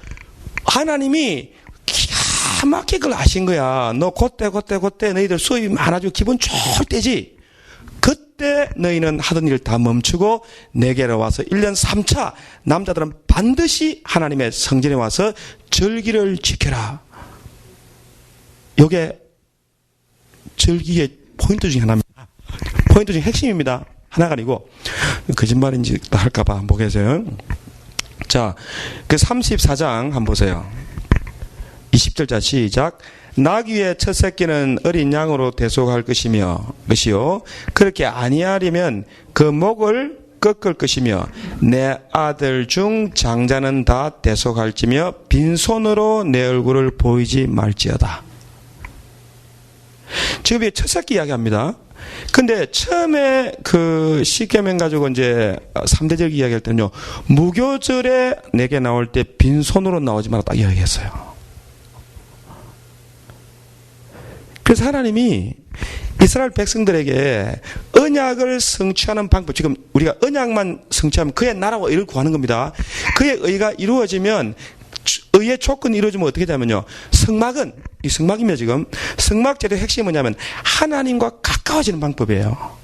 하나님이 기가 막히게 그걸 아신 거야. 너 그때 너희들 수입이 많아지고 기분 좋을 때지. 그때 너희는 하던 일 다 멈추고 내게로 와서 1년 3차 남자들은 반드시 하나님의 성전에 와서 절기를 지켜라. 이게 절기의 포인트 중에 하나입니다. 포인트 중에 핵심입니다. 하나가 아니고 거짓말인지 할까봐 한번 보겠어요. 자, 그 34장 한번 보세요. 20절자 시작. 나귀의 첫 새끼는 어린 양으로 대속할 것이요. 그렇게 아니하려면 그 목을 꺾을 것이며 내 아들 중 장자는 다 대속할지며 빈손으로 내 얼굴을 보이지 말지어다. 지금 첫 새끼 이야기합니다. 근데 처음에 그 십계명 가지고 이제 3대절 이야기할 때는요, 무교절에 내게 나올 때 빈손으로 나오지 마라 딱 이야기했어요. 그래서 하나님이 이스라엘 백성들에게 언약을 성취하는 방법, 지금 우리가 언약만 성취하면 그의 나라와 의를 구하는 겁니다. 그의 의가 이루어지면, 의의 조건이 이루어지면 어떻게 되냐면요, 이 성막입니다. 지금 성막제도의 핵심이 뭐냐면 하나님과 가까워지는 방법이에요.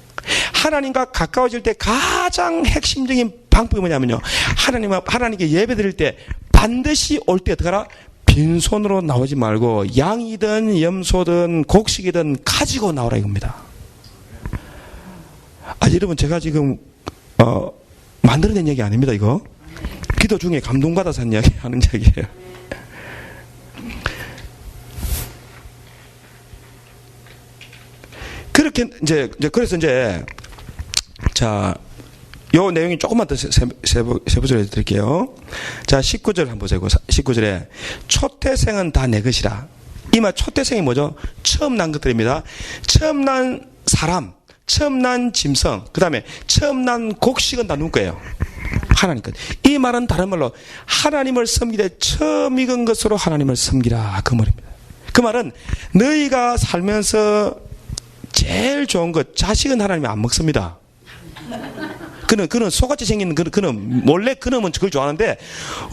하나님과 가까워질 때 가장 핵심적인 방법이 뭐냐면요, 하나님께 예배드릴 때 반드시 올 때 어떻게 하라? 빈손으로 나오지 말고 양이든 염소든 곡식이든 가지고 나오라 이겁니다. 여러분, 제가 지금 만들어낸 얘기 아닙니다. 이거 기도 중에 감동받아서 한 이야기 하는 이야기예요. 그렇게 그래서 자, 요 내용이 조금만 더 세부적으로 해드릴게요. 자, 19절 한번 보세요. 19절에 초태생은 다 내 것이라. 이 말 초태생이 뭐죠? 처음 난 것들입니다. 처음 난 사람, 처음 난 짐승, 그 다음에 처음 난 곡식은 다 누구 거예요? 하나님 것. 이 말은 다른 말로 하나님을 섬기되 처음 익은 것으로 하나님을 섬기라, 그 말입니다. 그 말은 너희가 살면서 제일 좋은 것, 자식은 하나님이 안 먹습니다. 그는 속같이 생긴 그는 몰래 그놈은 그걸 좋아하는데,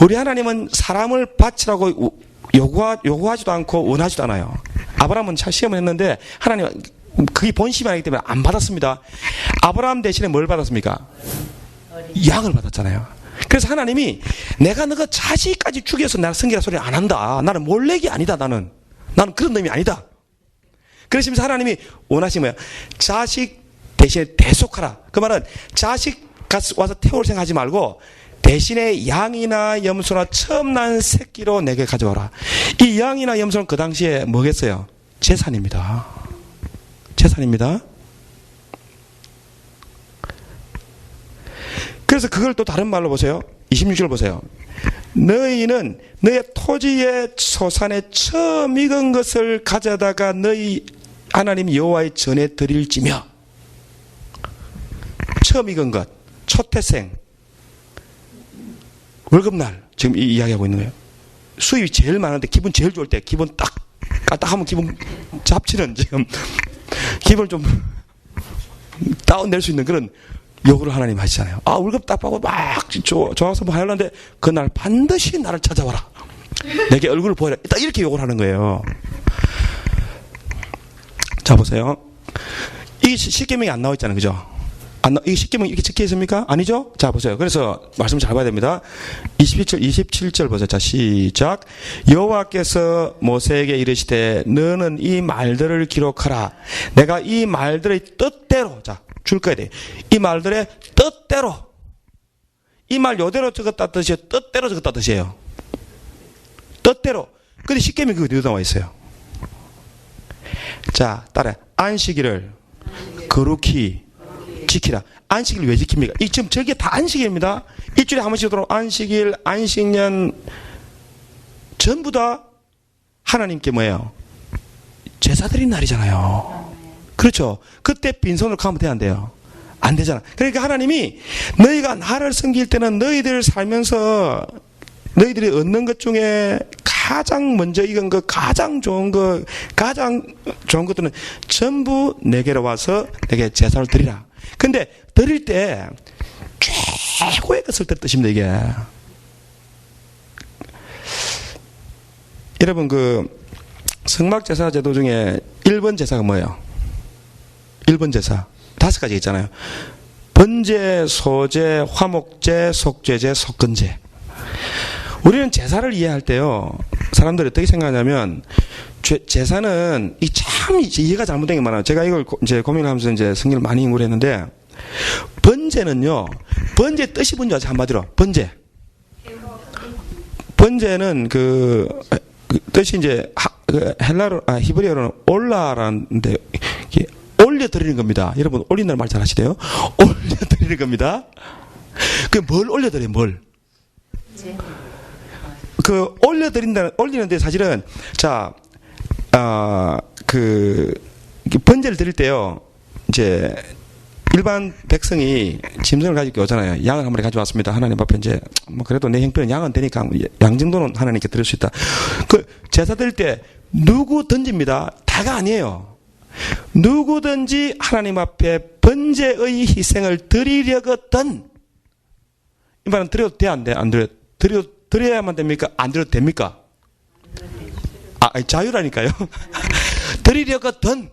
우리 하나님은 사람을 바치라고 요구하지도 않고 원하지도 않아요. 아브라함은 시험을 했는데 하나님은 그게 본심이 아니기 때문에 안 받았습니다. 아브라함 대신에 뭘 받았습니까? 양을 받았잖아요. 그래서 하나님이 내가 너가 자식까지 죽여서 나를 섬기라 소리를 안 한다. 나는 몰래기 아니다. 나는 그런 놈이 아니다. 그러시면서 하나님이 원하신 거예요. 자식 대신에 대속하라. 그 말은 자식 와서 태울 생각하지 말고 대신에 양이나 염소나 처음 난 새끼로 내게 가져와라. 이 양이나 염소는 그 당시에 뭐겠어요? 재산입니다. 재산입니다. 그래서 그걸 또 다른 말로 보세요. 26절 보세요. 너희는 너의 토지의 소산에 처음 익은 것을 가져다가 너희 하나님 여호와의 전에 드릴지며. 처음 익은 것, 초태생, 월급날 지금 이 이야기하고 있는 거예요. 수입이 제일 많은데 기분 제일 좋을 때 기분 딱 까딱하면 기분 잡치는 지금 기분을 좀 다운낼 수 있는 그런 요구를 하나님 하시잖아요. 아, 월급 딱 받고 막 좋아서 뭐 하려는데 그날 반드시 나를 찾아와라. 내게 얼굴을 보여라. 딱 이렇게 요구를 하는 거예요. 자, 보세요. 이게 십계명이 안 나와 있잖아요. 그죠? 이 십계명이 이렇게 적혀 있습니까? 아니죠? 자, 보세요. 그래서 말씀 잘 봐야 됩니다. 27절 보세요. 자, 시작. 여호와께서 모세에게 이르시되 너는 이 말들을 기록하라. 내가 이 말들의 뜻대로, 자, 줄 거야 돼. 이 말들의 뜻대로. 이 말 요대로 적었다 뜻이에요. 뜻대로 적었다 뜻이에요. 뜻대로. 근데 십계명이 그거 어디에 나와 있어요? 자, 따라. 안식일을 거룩히 지키라. 안식일 왜 지킵니까? 이 지금 저게 다 안식일입니다. 일주일에 한 번씩 오도록 안식일, 안식년 전부 다 하나님께 뭐예요? 제사 드린 날이잖아요. 그렇죠. 그때 빈손으로 가면 돼, 안 돼요? 안 되잖아. 그러니까 하나님이 너희가 나를 섬길 때는 너희들 살면서 너희들이 얻는 것 중에 가장 먼저 익은 것, 가장 좋은 것들은 전부 내게로 와서 내게 제사를 드리라. 근데 드릴 때 최고의 것을 드십니다, 이게. 여러분, 성막 제사 제도 중에 1번 제사가 뭐예요? 1번 제사. 5가지 있잖아요. 번제, 소제, 화목제, 속죄제, 속건제. 우리는 제사를 이해할 때요, 사람들이 어떻게 생각하냐면, 제사는 참 이해가 잘못된 게 많아요. 제가 이걸 이제 고민을 하면서 이제 성경을 많이 연구를 했는데, 번제는요, 번제 뜻이 뭔지 아세요? 한마디로. 번제. 번제는 뜻이 이제 헬라로, 히브리어로는 올라라는데, 올려드리는 겁니다. 여러분, 올린다는 말 잘 하시대요? 올려드리는 겁니다. 뭘 올려드려요, 뭘? 올리는데 사실은, 자, 번제를 드릴 때요, 이제, 일반 백성이 짐승을 가지고 오잖아요. 양을 한 마리 가져왔습니다. 하나님 앞에 이제, 그래도 내 형편은 양은 되니까 양 정도는 하나님께 드릴 수 있다. 제사 드릴 때 누구 던집니다. 다가 아니에요. 누구든지 하나님 앞에 번제의 희생을 드리려거든. 이 말은 드려도 돼, 안 돼? 안 드려? 드려야만 됩니까? 안 드려도 됩니까? 자유라니까요. 드리려거든.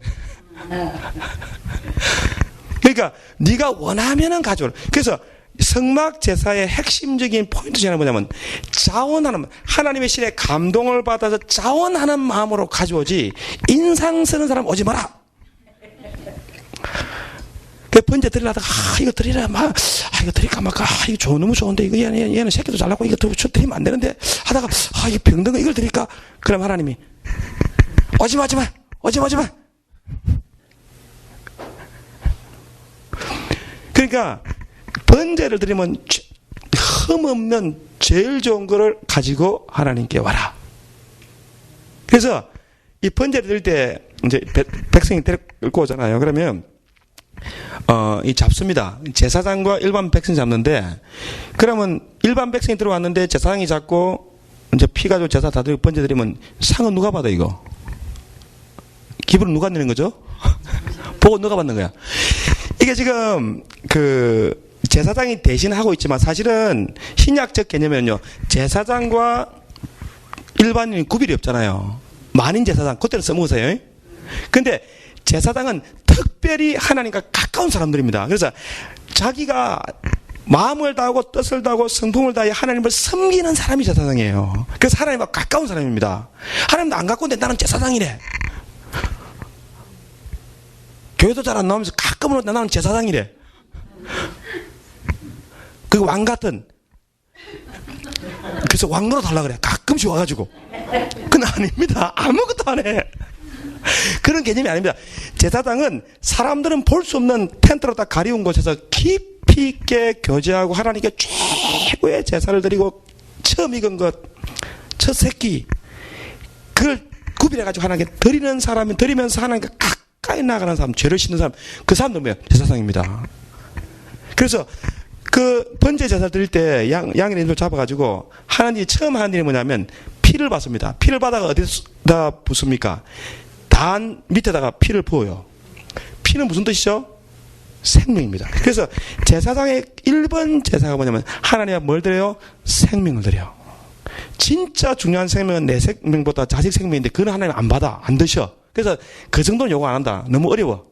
그러니까 네가 원하면은 가져오라. 그래서 성막 제사의 핵심적인 포인트 중에 하나는 뭐냐면 자원하는, 하나님의 신에 감동을 받아서 자원하는 마음으로 가져오지 인상 쓰는 사람 오지 마라. 번제 드리려다가 이거 드리라 이거 드릴까 말까 이거 너무 좋은데 이거 얘는 새끼도 잘 낳고 이거 드리면 안 되는데 하다가 이거 병든 거 이걸 드릴까? 그럼 하나님이 오지 마. 그러니까 번제를 드리면 흠없는 제일 좋은 거를 가지고 하나님께 와라. 그래서 이 번제를 드릴 때 이제 백성이 데리고 오잖아요. 그러면 이 잡습니다. 제사장과 일반 백성이 잡는데, 그러면 일반 백성이 들어왔는데 제사장이 잡고 이제 피 가지고 제사 다 드리고 번제 드리면 상은 누가 받아? 이거 기부는 누가 내는 거죠? 보고 누가 받는 거야? 이게 지금 제사장이 대신하고 있지만 사실은 신약적 개념에는요, 제사장과 일반인이 구별이 없잖아요. 만인 제사장 그때는 써먹으세요. 근데 제사장은 특별히 하나님과 가까운 사람들입니다. 그래서 자기가 마음을 다하고 뜻을 다하고 성품을 다해 하나님을 섬기는 사람이 제사장이에요. 그래서 하나님과 가까운 사람입니다. 하나님도 안 가까운데 나는 제사장이래. 교회도 잘 안 나오면서 가끔은 나는 제사장이래. 그 왕 같은. 그래서 왕 노릇 하려고 그래. 가끔씩 와가지고. 그건 아닙니다. 아무것도 안 해. 그런 개념이 아닙니다. 제사장은 사람들은 볼 수 없는 텐트로 딱 가리운 곳에서 깊이 있게 교제하고 하나님께 최고의 제사를 드리고 처음 익은 것, 첫 새끼, 그걸 구별해가지고 하나님께 드리는 사람이 드리면서 하나님께 가까이 나가는 사람, 죄를 씻는 사람, 그 사람도 뭐예요? 제사장입니다. 그래서 그 번제 제사를 드릴 때 양의 인을 잡아가지고 하나님이 처음 하는 일이 뭐냐면 피를 받습니다. 피를 받아가 어디다 붓습니까? 단 밑에다가 피를 부어요. 피는 무슨 뜻이죠? 생명입니다. 그래서 제사장의 1번 제사가 뭐냐면 하나님이 뭘 드려요? 생명을 드려요. 진짜 중요한 생명은 내 생명보다 자식 생명인데 그건 하나님 안 받아. 안 드셔. 그래서 그 정도는 요구 안 한다. 너무 어려워.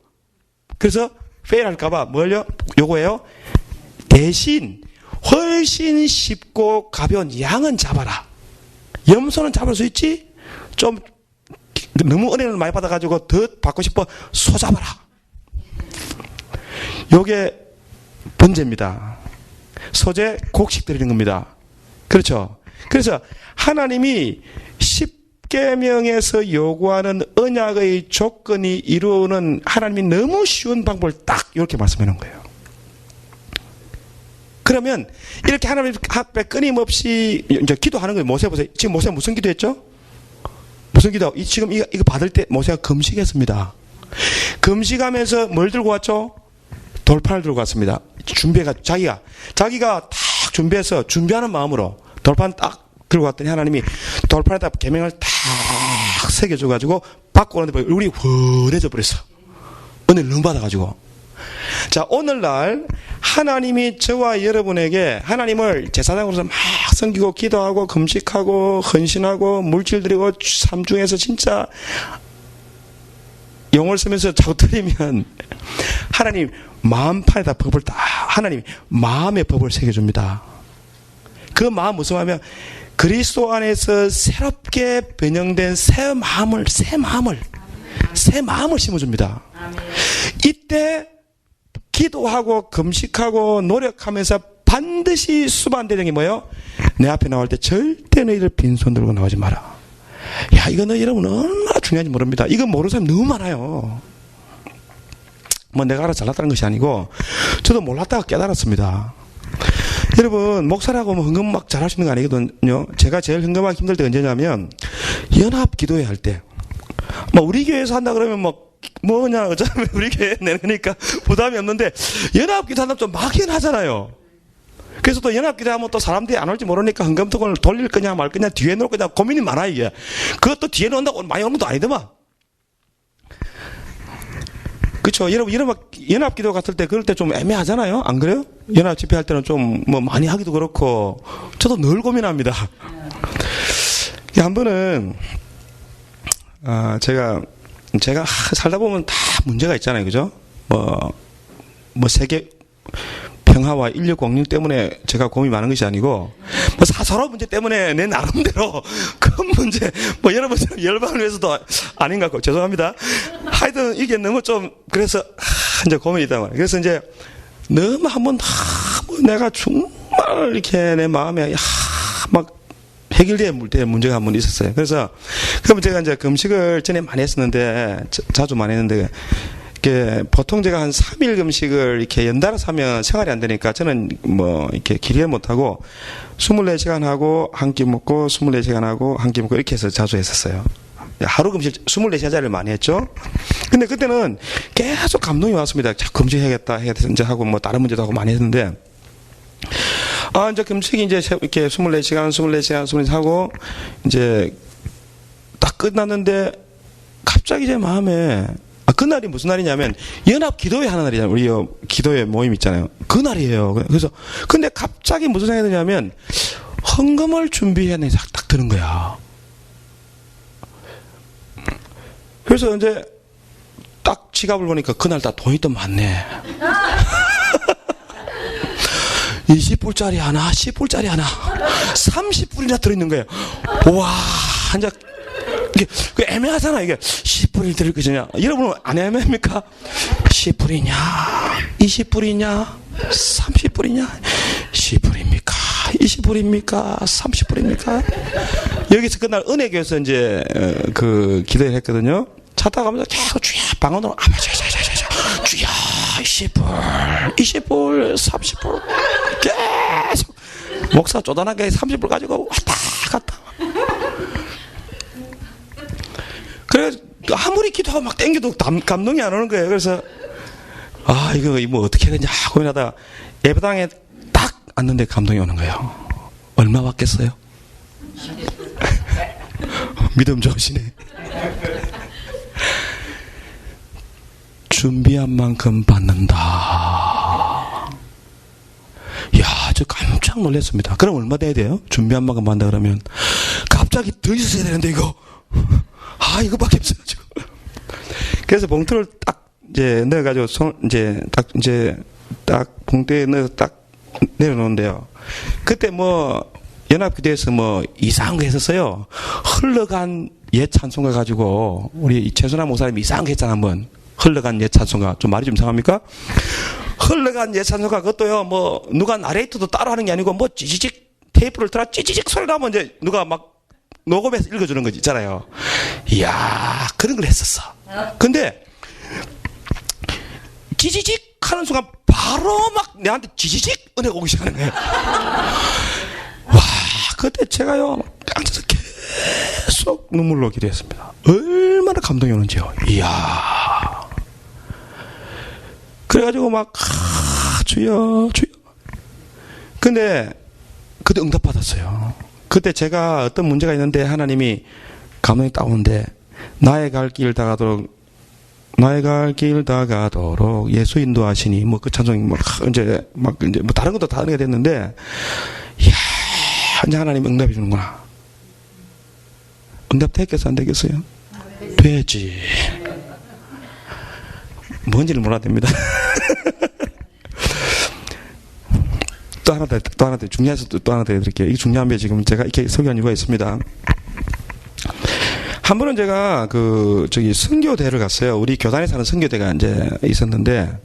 그래서 페일 할까봐 뭘 요구해요? 대신 훨씬 쉽고 가벼운 양은 잡아라. 염소는 잡을 수 있지? 좀 너무 은혜를 많이 받아가지고 더 받고 싶어. 소 잡아라. 요게 번제입니다. 소제 곡식 드리는 겁니다. 그렇죠? 그래서 하나님이 10계명에서 요구하는 언약의 조건이 이루는 하나님이 너무 쉬운 방법을 딱 이렇게 말씀해 놓은 거예요. 그러면 이렇게 하나님 앞에 끊임없이 이제 기도하는 거예요. 모세 보세요. 지금 모세 무슨 기도했죠? 무슨 기도? 지금 이거 받을 때 모세가 금식했습니다. 금식하면서 뭘 들고 왔죠? 돌판을 들고 왔습니다. 준비해가 자기가 딱 준비해서 준비하는 마음으로 돌판 딱 들고 왔더니 하나님이 돌판에다 계명을 딱 새겨줘가지고 받고 오는데 얼굴이 훤해져 버렸어. 은혜를 너무 받아가지고. 자, 오늘날 하나님이 저와 여러분에게 하나님을 제사장으로서 막 섬기고 기도하고 금식하고 헌신하고 물질 드리고 삶 중에서 진짜 용어를 쓰면서 자꾸 드리면 하나님 마음판에다 법을 딱 하나님 마음의 법을 새겨줍니다. 그 마음 무슨 마음이야? 그리스도 안에서 새롭게 변형된 새 마음을 심어줍니다. 이때 기도하고 금식하고 노력하면서 반드시 수반되는 게 뭐예요? 내 앞에 나올 때 절대 너희들 빈손 들고 나오지 마라. 야, 이거 너 여러분 얼마나 중요한지 모릅니다. 이거 모르는 사람 너무 많아요. 뭐 내가 알아 잘났다는 것이 아니고 저도 몰랐다가 깨달았습니다. 여러분 목사라고 뭐 헌금 막 잘하시는 거 아니거든요. 제가 제일 헌금하기 힘들 때 언제냐면 연합 기도회 할 때 뭐 우리 교회에서 한다 그러면 뭐냐 어차피 우리 교회 내는 거니까 부담이 없는데 연합 기도 한다면 좀 막연하잖아요. 그래서 또 연합 기도하면 또 사람들이 안 올지 모르니까 헌금통을 돌릴 거냐 말 거냐 뒤에 놓을 거냐 고민이 많아 이게. 그것도 뒤에 놓는다고 많이 오는 것도 아니더만. 그렇죠. 여러분 연합 기도 갔을 때 그럴 때 좀 애매하잖아요. 안 그래요? 연합 집회 할 때는 좀 뭐 많이 하기도 그렇고 저도 늘 고민합니다. 한 번은 제가 살다 보면 다 문제가 있잖아요. 그죠? 뭐 세계 평화와 인류 공유 때문에 제가 고민이 많은 것이 아니고 뭐 사소한 문제 때문에 내 나름대로 큰 문제 뭐 여러분처럼 열방을 위해서도 아닌 것 같고 죄송합니다. 하여튼 이게 너무 좀 그래서 이제 고민이 있단 말이에요. 그래서 이제 너무 한번 내가 정말 이렇게 내 마음에 막 해결될 문제가 한 번 있었어요. 그래서 그러면 제가 이제 금식을 전에 많이 했었는데 자주 많이 했는데 이게 보통 제가 한 3일 금식을 이렇게 연달아서 하면 생활이 안 되니까 저는 뭐 이렇게 길게 못 하고 24시간 하고 한 끼 먹고 24시간 하고 한 끼 먹고 이렇게 해서 자주 했었어요. 하루 금식 24시간짜리를 많이 했죠. 근데 그때는 계속 감동이 왔습니다. 자, 금식해야겠다 이제 하고 뭐 다른 문제도 하고 많이 했는데 이제 금식이 이제 이렇게 24시간 하고 이제 딱 끝났는데 갑자기 제 마음에 그날이 무슨 날이냐면 연합 기도회 하는 날이잖아요. 우리 기도회 모임 있잖아요. 그 날이에요. 그래서 근데 갑자기 무슨 생각이 드냐면 헌금을 준비해야 돼. 딱 드는 거야. 그래서 이제 딱 지갑을 보니까 그날 다 돈이 또 많네. 20불짜리 하나, 10불짜리 하나, 30불이나 들어있는 거예요. 와, 이제 이게 애매하잖아. 이게 10불을 드릴 것이냐. 여러분은 안 애매합니까? 10불이냐 20불이냐 30불이냐 10불입니까 20불입니까 30불입니까. 여기서 그날 은혜교에서 이제 그 기도를 했거든요. 차 타고 가면서 계속 주야 방언으로 주야 20불 20불 30불 계속 목사 쪼단하게 30불 가지고 왔다 갔다. 그래 아무리 기도하고 막 땡겨도 감동이 안 오는 거예요. 그래서 이거 뭐 어떻게 해야 되냐 고민하다가 예배당에 딱 앉는데 감동이 오는 거예요. 얼마 받겠어요? 믿음 좋으시네. 준비한 만큼 받는다. 이야, 저 깜짝 놀랐습니다. 그럼 얼마 돼야 돼요? 준비한 만큼 받는다 그러면 갑자기 더 있어야 되는데 이거 이거밖에 없어가지고. 그래서 봉투를 딱 이제 넣어가지고 딱 봉투에 넣어서 딱 내려놓는데요. 그때 뭐 연합기도에서 뭐 이상한 거 했었어요. 흘러간 옛 찬송가 가지고 우리 최순환 목사님이 이상한 거 했잖아 한번. 흘러간 옛 찬송가. 좀 말이 좀 이상합니까? 흘러간 옛 찬송가 그것도요 뭐 누가 나레이터도 따로 하는 게 아니고 뭐 찌지직 테이프를 틀어 찌지직 소리 나면 이제 누가 막 녹음해서 읽어주는 거지 있잖아요. 이야 그런 걸 했었어. 근데 찌지직 하는 순간 바로 막 내한테 찌지직 은혜가 오기 시작하는 거예요. 와 그때 제가요 앉아서 계속 눈물로 기도했습니다. 얼마나 감동이 오는지요. 이야 그래가지고 막 주여 근데 그때 응답받았어요. 그때 제가 어떤 문제가 있는데 하나님이 감동이 딱 오는데 나의 갈 길 다가도록 예수 인도하시니 뭐 그 찬송이 뭐 이제 뭐 다른 것도 다 하게 됐는데 이야 이제 하나님 응답해 주는구나. 응답 됐겠어 안 되겠어요? 되지. 뭔지를 몰라야 됩니다. 또 하나 더 중요해서 또 하나 더 해드릴게요. 이게 중요한데 지금 제가 이렇게 설교한 이유가 있습니다. 한 번은 제가 선교대를 갔어요. 우리 교단에 사는 선교대가 이제 있었는데,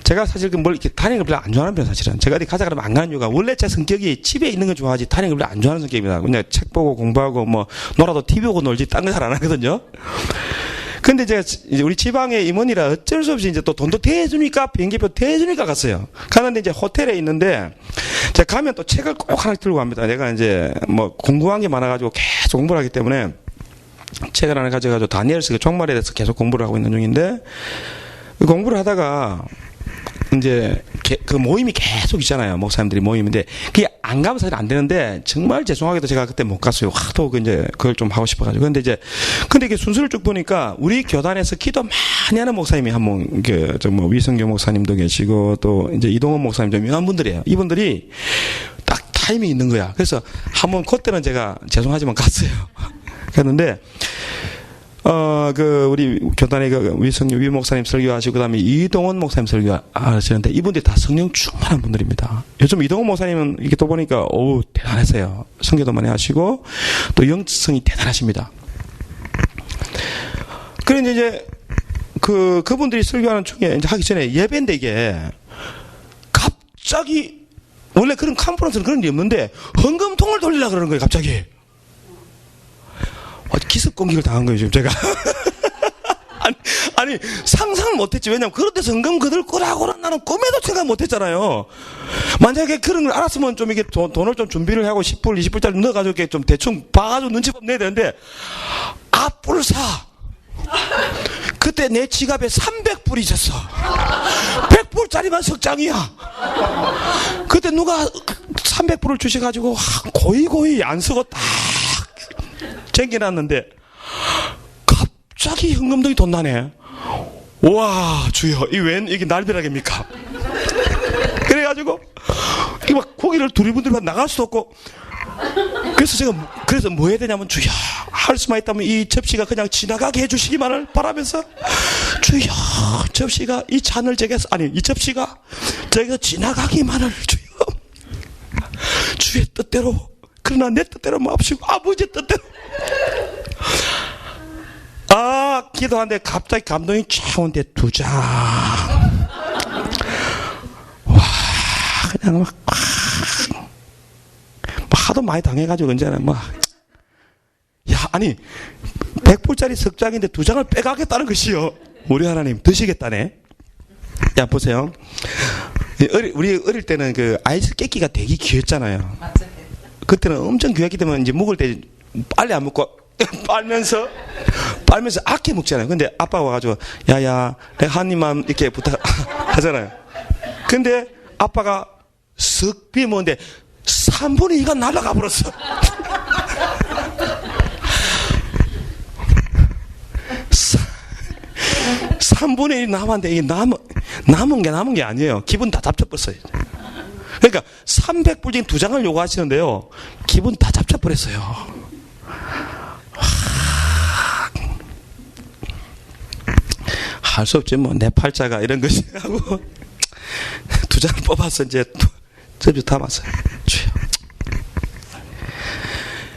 제가 사실 이렇게 다니는 걸 별로 안 좋아하는 편이에요, 사실은. 제가 어디 가자 그러면 안 가는 이유가, 원래 제 성격이 집에 있는 걸 좋아하지, 다니는 걸 별로 안 좋아하는 성격입니다. 그냥 책 보고 공부하고, 놀아도 TV 보고 놀지, 딴 거 잘 안 하거든요. 근데 제가 이제 우리 지방의 임원이라 어쩔 수 없이 이제 또 돈도 대주니까, 비행기표 대주니까 갔어요. 가는데 이제 호텔에 있는데, 제가 가면 또 책을 꼭 하나 들고 갑니다. 내가 이제 공부한 게 많아가지고 계속 공부를 하기 때문에, 책을 하나 가져가지고 다니엘서 종말에 대해서 계속 공부를 하고 있는 중인데, 공부를 하다가 이제 그 모임이 계속 있잖아요. 목사님들이 모임인데 그게 안 가면 사실 안 되는데 정말 죄송하게도 제가 그때 못 갔어요. 하도 이제 그걸 좀 하고 싶어가지고. 근데 이게 순서를 쭉 보니까 우리 교단에서 기도 많이 하는 목사님이 한 분, 위성교 목사님도 계시고 또 이제 이동원 목사님 좀 유명한 분들이에요. 이분들이 딱 타이밍이 있는 거야. 그래서 한번 그때는 제가 죄송하지만 갔어요. 갔는데 우리 교단의 위 목사님 설교하시고, 그 다음에 이동원 목사님 설교하시는데, 이분들이 다 성령 충만한 분들입니다. 요즘 이동원 목사님은 이게 또 보니까, 대단하세요. 성교도 많이 하시고, 또 영성이 대단하십니다. 그런데 이제, 그분들이 설교하는 중에, 이제 하기 전에 예배인데 이게, 갑자기, 원래 그런 컨퍼런스는 그런 게 없는데, 헌금통을 돌리려고 그러는 거예요, 갑자기. 기습 공격을 당한 거예요, 지금 제가. 아니, 상상을 못했지. 왜냐면 그런 데서 헌금 그들 거라고는 나는 꿈에도 생각 못했잖아요. 만약에 그런 걸 알았으면 좀 이게 돈을 좀 준비를 하고 10불, 20불짜리 넣어가지고 이렇게 좀 대충 봐가지고 눈치법 내야 되는데, 앞불 사. 그때 내 지갑에 300불이 있었어. 100불짜리만 석장이야. 그때 누가 300불을 주셔가지고 고이 안 쓰고 딱 챙겨놨는데 갑자기 현금통이 돈 나네. 와 주여, 이게 날벼락입니까? 그래가지고 이게 막 고기를 두리분두리 나갈 수도 없고, 그래서 제가 뭐 해야 되냐면, 주여, 할 수만 있다면 이 접시가 그냥 지나가게 해주시기만을 바라면서, 주여, 접시가 이 잔을 이 접시가 저에게서 지나가기만을, 주의 뜻대로, 그러나 내 뜻대로 마옵시고 아버지 뜻대로. 기도하는데 갑자기 감동이 쫙 오는데 2장. 그냥 막 하도 많이 당해가지고 이제는 아니 100불짜리 석장인데 2장을 빼가겠다는 것이요. 우리 하나님 드시겠다네. 야 보세요. 우리 어릴 때는 그 아이스 깨끼가 되게 귀했잖아요. 맞아요. 그때는 엄청 귀했기 때문에 이제 먹을 때 빨리 안 먹고 빨면서 아껴 먹잖아요. 근데 아빠가 와가지고 야야 내가 한 입만 이렇게 부탁하잖아요. 근데 아빠가 쓱 비먹는데 3분의 2가 날아가 버렸어. 3분의 1 남았는데 이게 남은 게 아니에요. 기분 다 잡쳐버렸어요. 그러니까 300불 중에 2장을 요구하시는데요. 기분 다 잡쳐버렸어요. 할 수 없지 뭐 내 팔자가 이런 것이 하고 2장을 뽑아서 이제 저주 담았어요. 주여.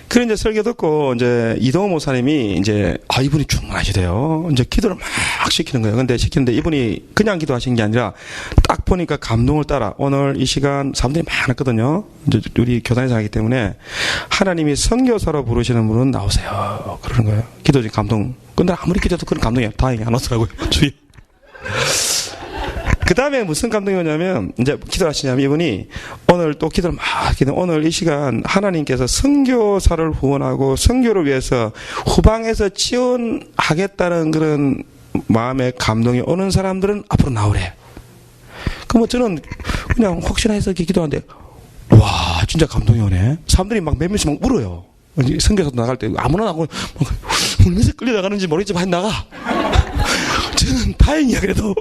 그래 이제 설교 듣고 이제 이동호 목사님이 이제 이분이 충만하시대요. 이제 기도를 막 시키는 거예요. 근데 시키는데 이분이 그냥 기도하신 게 아니라 딱 보니까 감동을 따라 오늘 이 시간 사람들이 많았거든요. 이제 우리 교단에서 하기 때문에 하나님이 선교사로 부르시는 분은 나오세요. 그러는 거예요. 기도 중 감동. 근데 아무리 기도해도 그런 감동이 다행히 안 오더라고요. 주의. 그 다음에 무슨 감동이 오냐면, 이제 기도를 하시냐면 이분이 오늘 또 기도를 막 하기는 오늘 이 시간 하나님께서 선교사를 후원하고 선교를 위해서 후방에서 지원하겠다는 그런 마음의 감동이 오는 사람들은 앞으로 나오래. 그럼 저는 그냥 혹시나 해서 이렇게 기도하는데, 와, 진짜 감동이 오네. 사람들이 막 몇 명씩 막 울어요. 선교사도 나갈 때 아무나 나고 울면서 끌려나가는지 모르겠지만 나가. 저는 다행이야 그래도.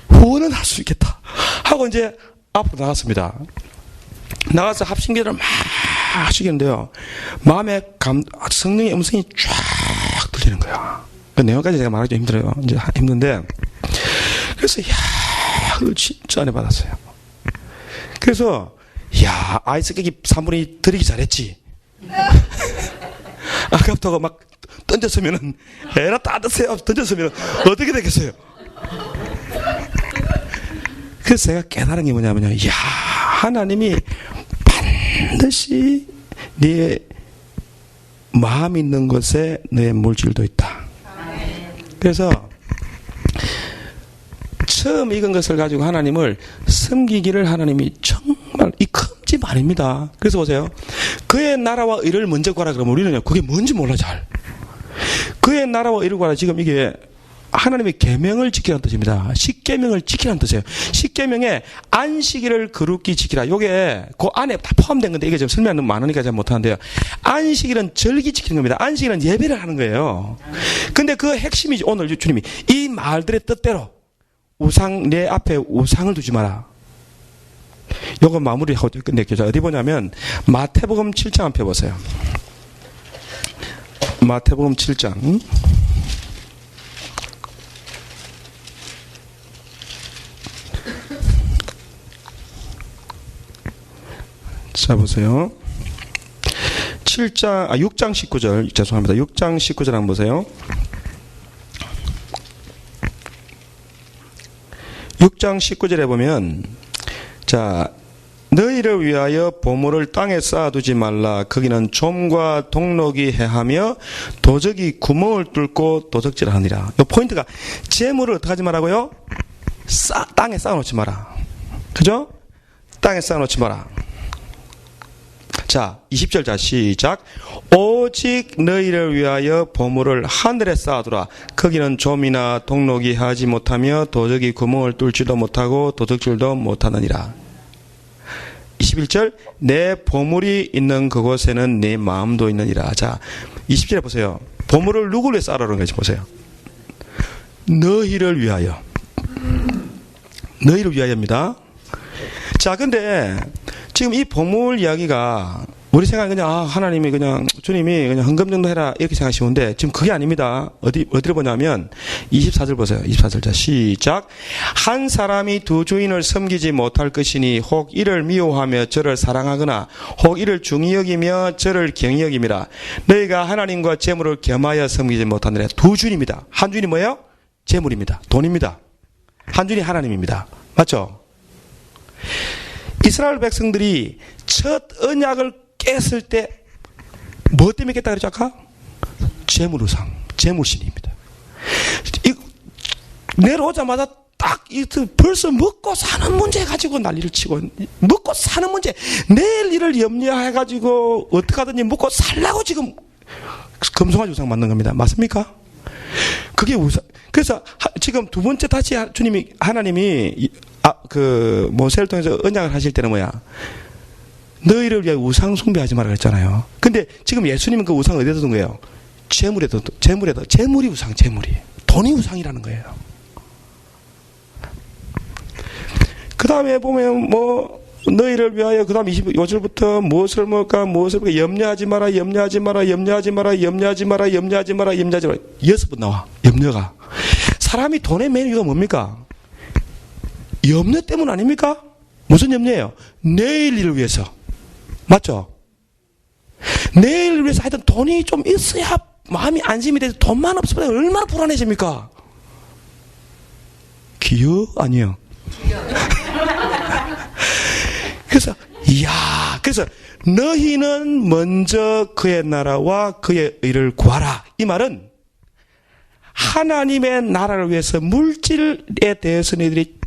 후원은 할 수 있겠다 하고 이제 앞으로 나갔습니다. 나가서 합심기도를 막 하시겠는데요. 마음에 성령의 음성이 쫙 들리는 거야. 그 내용까지 제가 말하기 좀 힘들어요. 이제 힘든데 그래서 그걸 진짜 안에 받았어요. 그래서 아이스 깨기 3분의 2 드리기 잘했지. 아까부터 막 던졌으면은 에라 따뜻해요. 던졌으면 어떻게 되겠어요? 그래서 제가 깨달은 게 뭐냐면요. 하나님이 반드시 네 마음 있는 곳에 내 물질도 있다. 그래서 처음 익은 것을 가지고 하나님을 섬기기를 하나님이 정말 이 큰 집 아닙니다. 그래서 보세요. 그의 나라와 의를 먼저 구하라 그러면 우리는요. 그게 뭔지 몰라 잘. 그의 나라와 의를 구하라. 지금 이게 하나님의 계명을 지키라는 뜻입니다. 십계명을 지키라는 뜻이에요. 십계명에 안식일을 거룩히 지키라. 요게 그 안에 다 포함된 건데 이게 좀 설명이 너무 많으니까 잘 못하는데요. 안식일은 절기 지키는 겁니다. 안식일은 예배를 하는 거예요. 근데 그 핵심이 오늘 주님이 이 말들의 뜻대로 내 앞에 우상을 두지 마라. 요거 마무리하고 끝낼게요. 자, 어디 보냐면 마태복음 7장 한번 펴보세요. 마태복음 7장. 자, 보세요. 6장 19절, 죄송합니다. 6장 19절 한번 보세요. 6장 19절에 보면, 자, 너희를 위하여 보물을 땅에 쌓아두지 말라. 거기는 좀과 동록이 해하며 도적이 구멍을 뚫고 도적질하느니라. 이 포인트가 재물을 어떻게 하지 말라고요? 땅에 쌓아놓지 마라. 그죠? 땅에 쌓아놓지 마라. 자, 20절 자 시작. 오직 너희를 위하여 보물을 하늘에 쌓아두라. 거기는 좀이나 동록이 하지 못하며 도적이 구멍을 뚫지도 못하고 도적질도 못하느니라. 21절 내 보물이 있는 그곳에는 내 마음도 있느니라. 자, 20절에 보세요. 보물을 누구를 쌓으라는 거지 보세요. 너희를 위하여. 너희를 위하여입니다. 자, 근데 지금 이 보물 이야기가 우리 생각은 그냥 하나님이 그냥 주님이 그냥 헌금 정도 해라 이렇게 생각하시는데 지금 그게 아닙니다. 어디를 보냐면 24절 보세요. 24절 자 시작. 한 사람이 두 주인을 섬기지 못할 것이니 혹 이를 미워하며 저를 사랑하거나 혹 이를 중히 여기며 저를 경히 여김이라. 너희가 하나님과 재물을 겸하여 섬기지 못하느라. 두 주인입니다. 한 주인이 뭐예요? 재물입니다. 돈입니다. 한 주인이 하나님입니다. 맞죠? 이스라엘 백성들이 첫 언약을 깼을 때 뭐 때문에 깼다 그랬죠 아까? 재물우상, 재물신입니다. 내려오자마자 딱 벌써 먹고 사는 문제 가지고 난리를 치고, 먹고 사는 문제, 내일 일을 염려해가지고 어떻게 하든지 먹고 살라고 지금 금송아지 우상 만든 겁니다. 맞습니까? 그게 우상. 그래서 지금 두 번째 다시 하나님이 모세를 통해서 언약을 하실 때는 뭐야? 너희를 위해 우상 숭배하지 말라 그랬잖아요. 근데 지금 예수님은 그 우상 어디에다 둔 거예요? 재물이 우상, 재물이. 돈이 우상이라는 거예요. 그 다음에 보면 너희를 위하여, 그 다음 25절부터 무엇을 먹을까, 무엇을 먹을까, 염려하지 마라. 6번 나와. 염려가. 사람이 돈에 매는 이유가 뭡니까? 염려 때문 아닙니까? 무슨 염려예요? 내일 일을 위해서. 맞죠? 내일 위해서 하여튼 돈이 좀 있어야 마음이 안심이 돼서 돈만 없으면 얼마나 불안해집니까? 기여? 아니요. 그래서 너희는 먼저 그의 나라와 그의 의를 구하라. 이 말은 하나님의 나라를 위해서 물질에 대해서 너희들이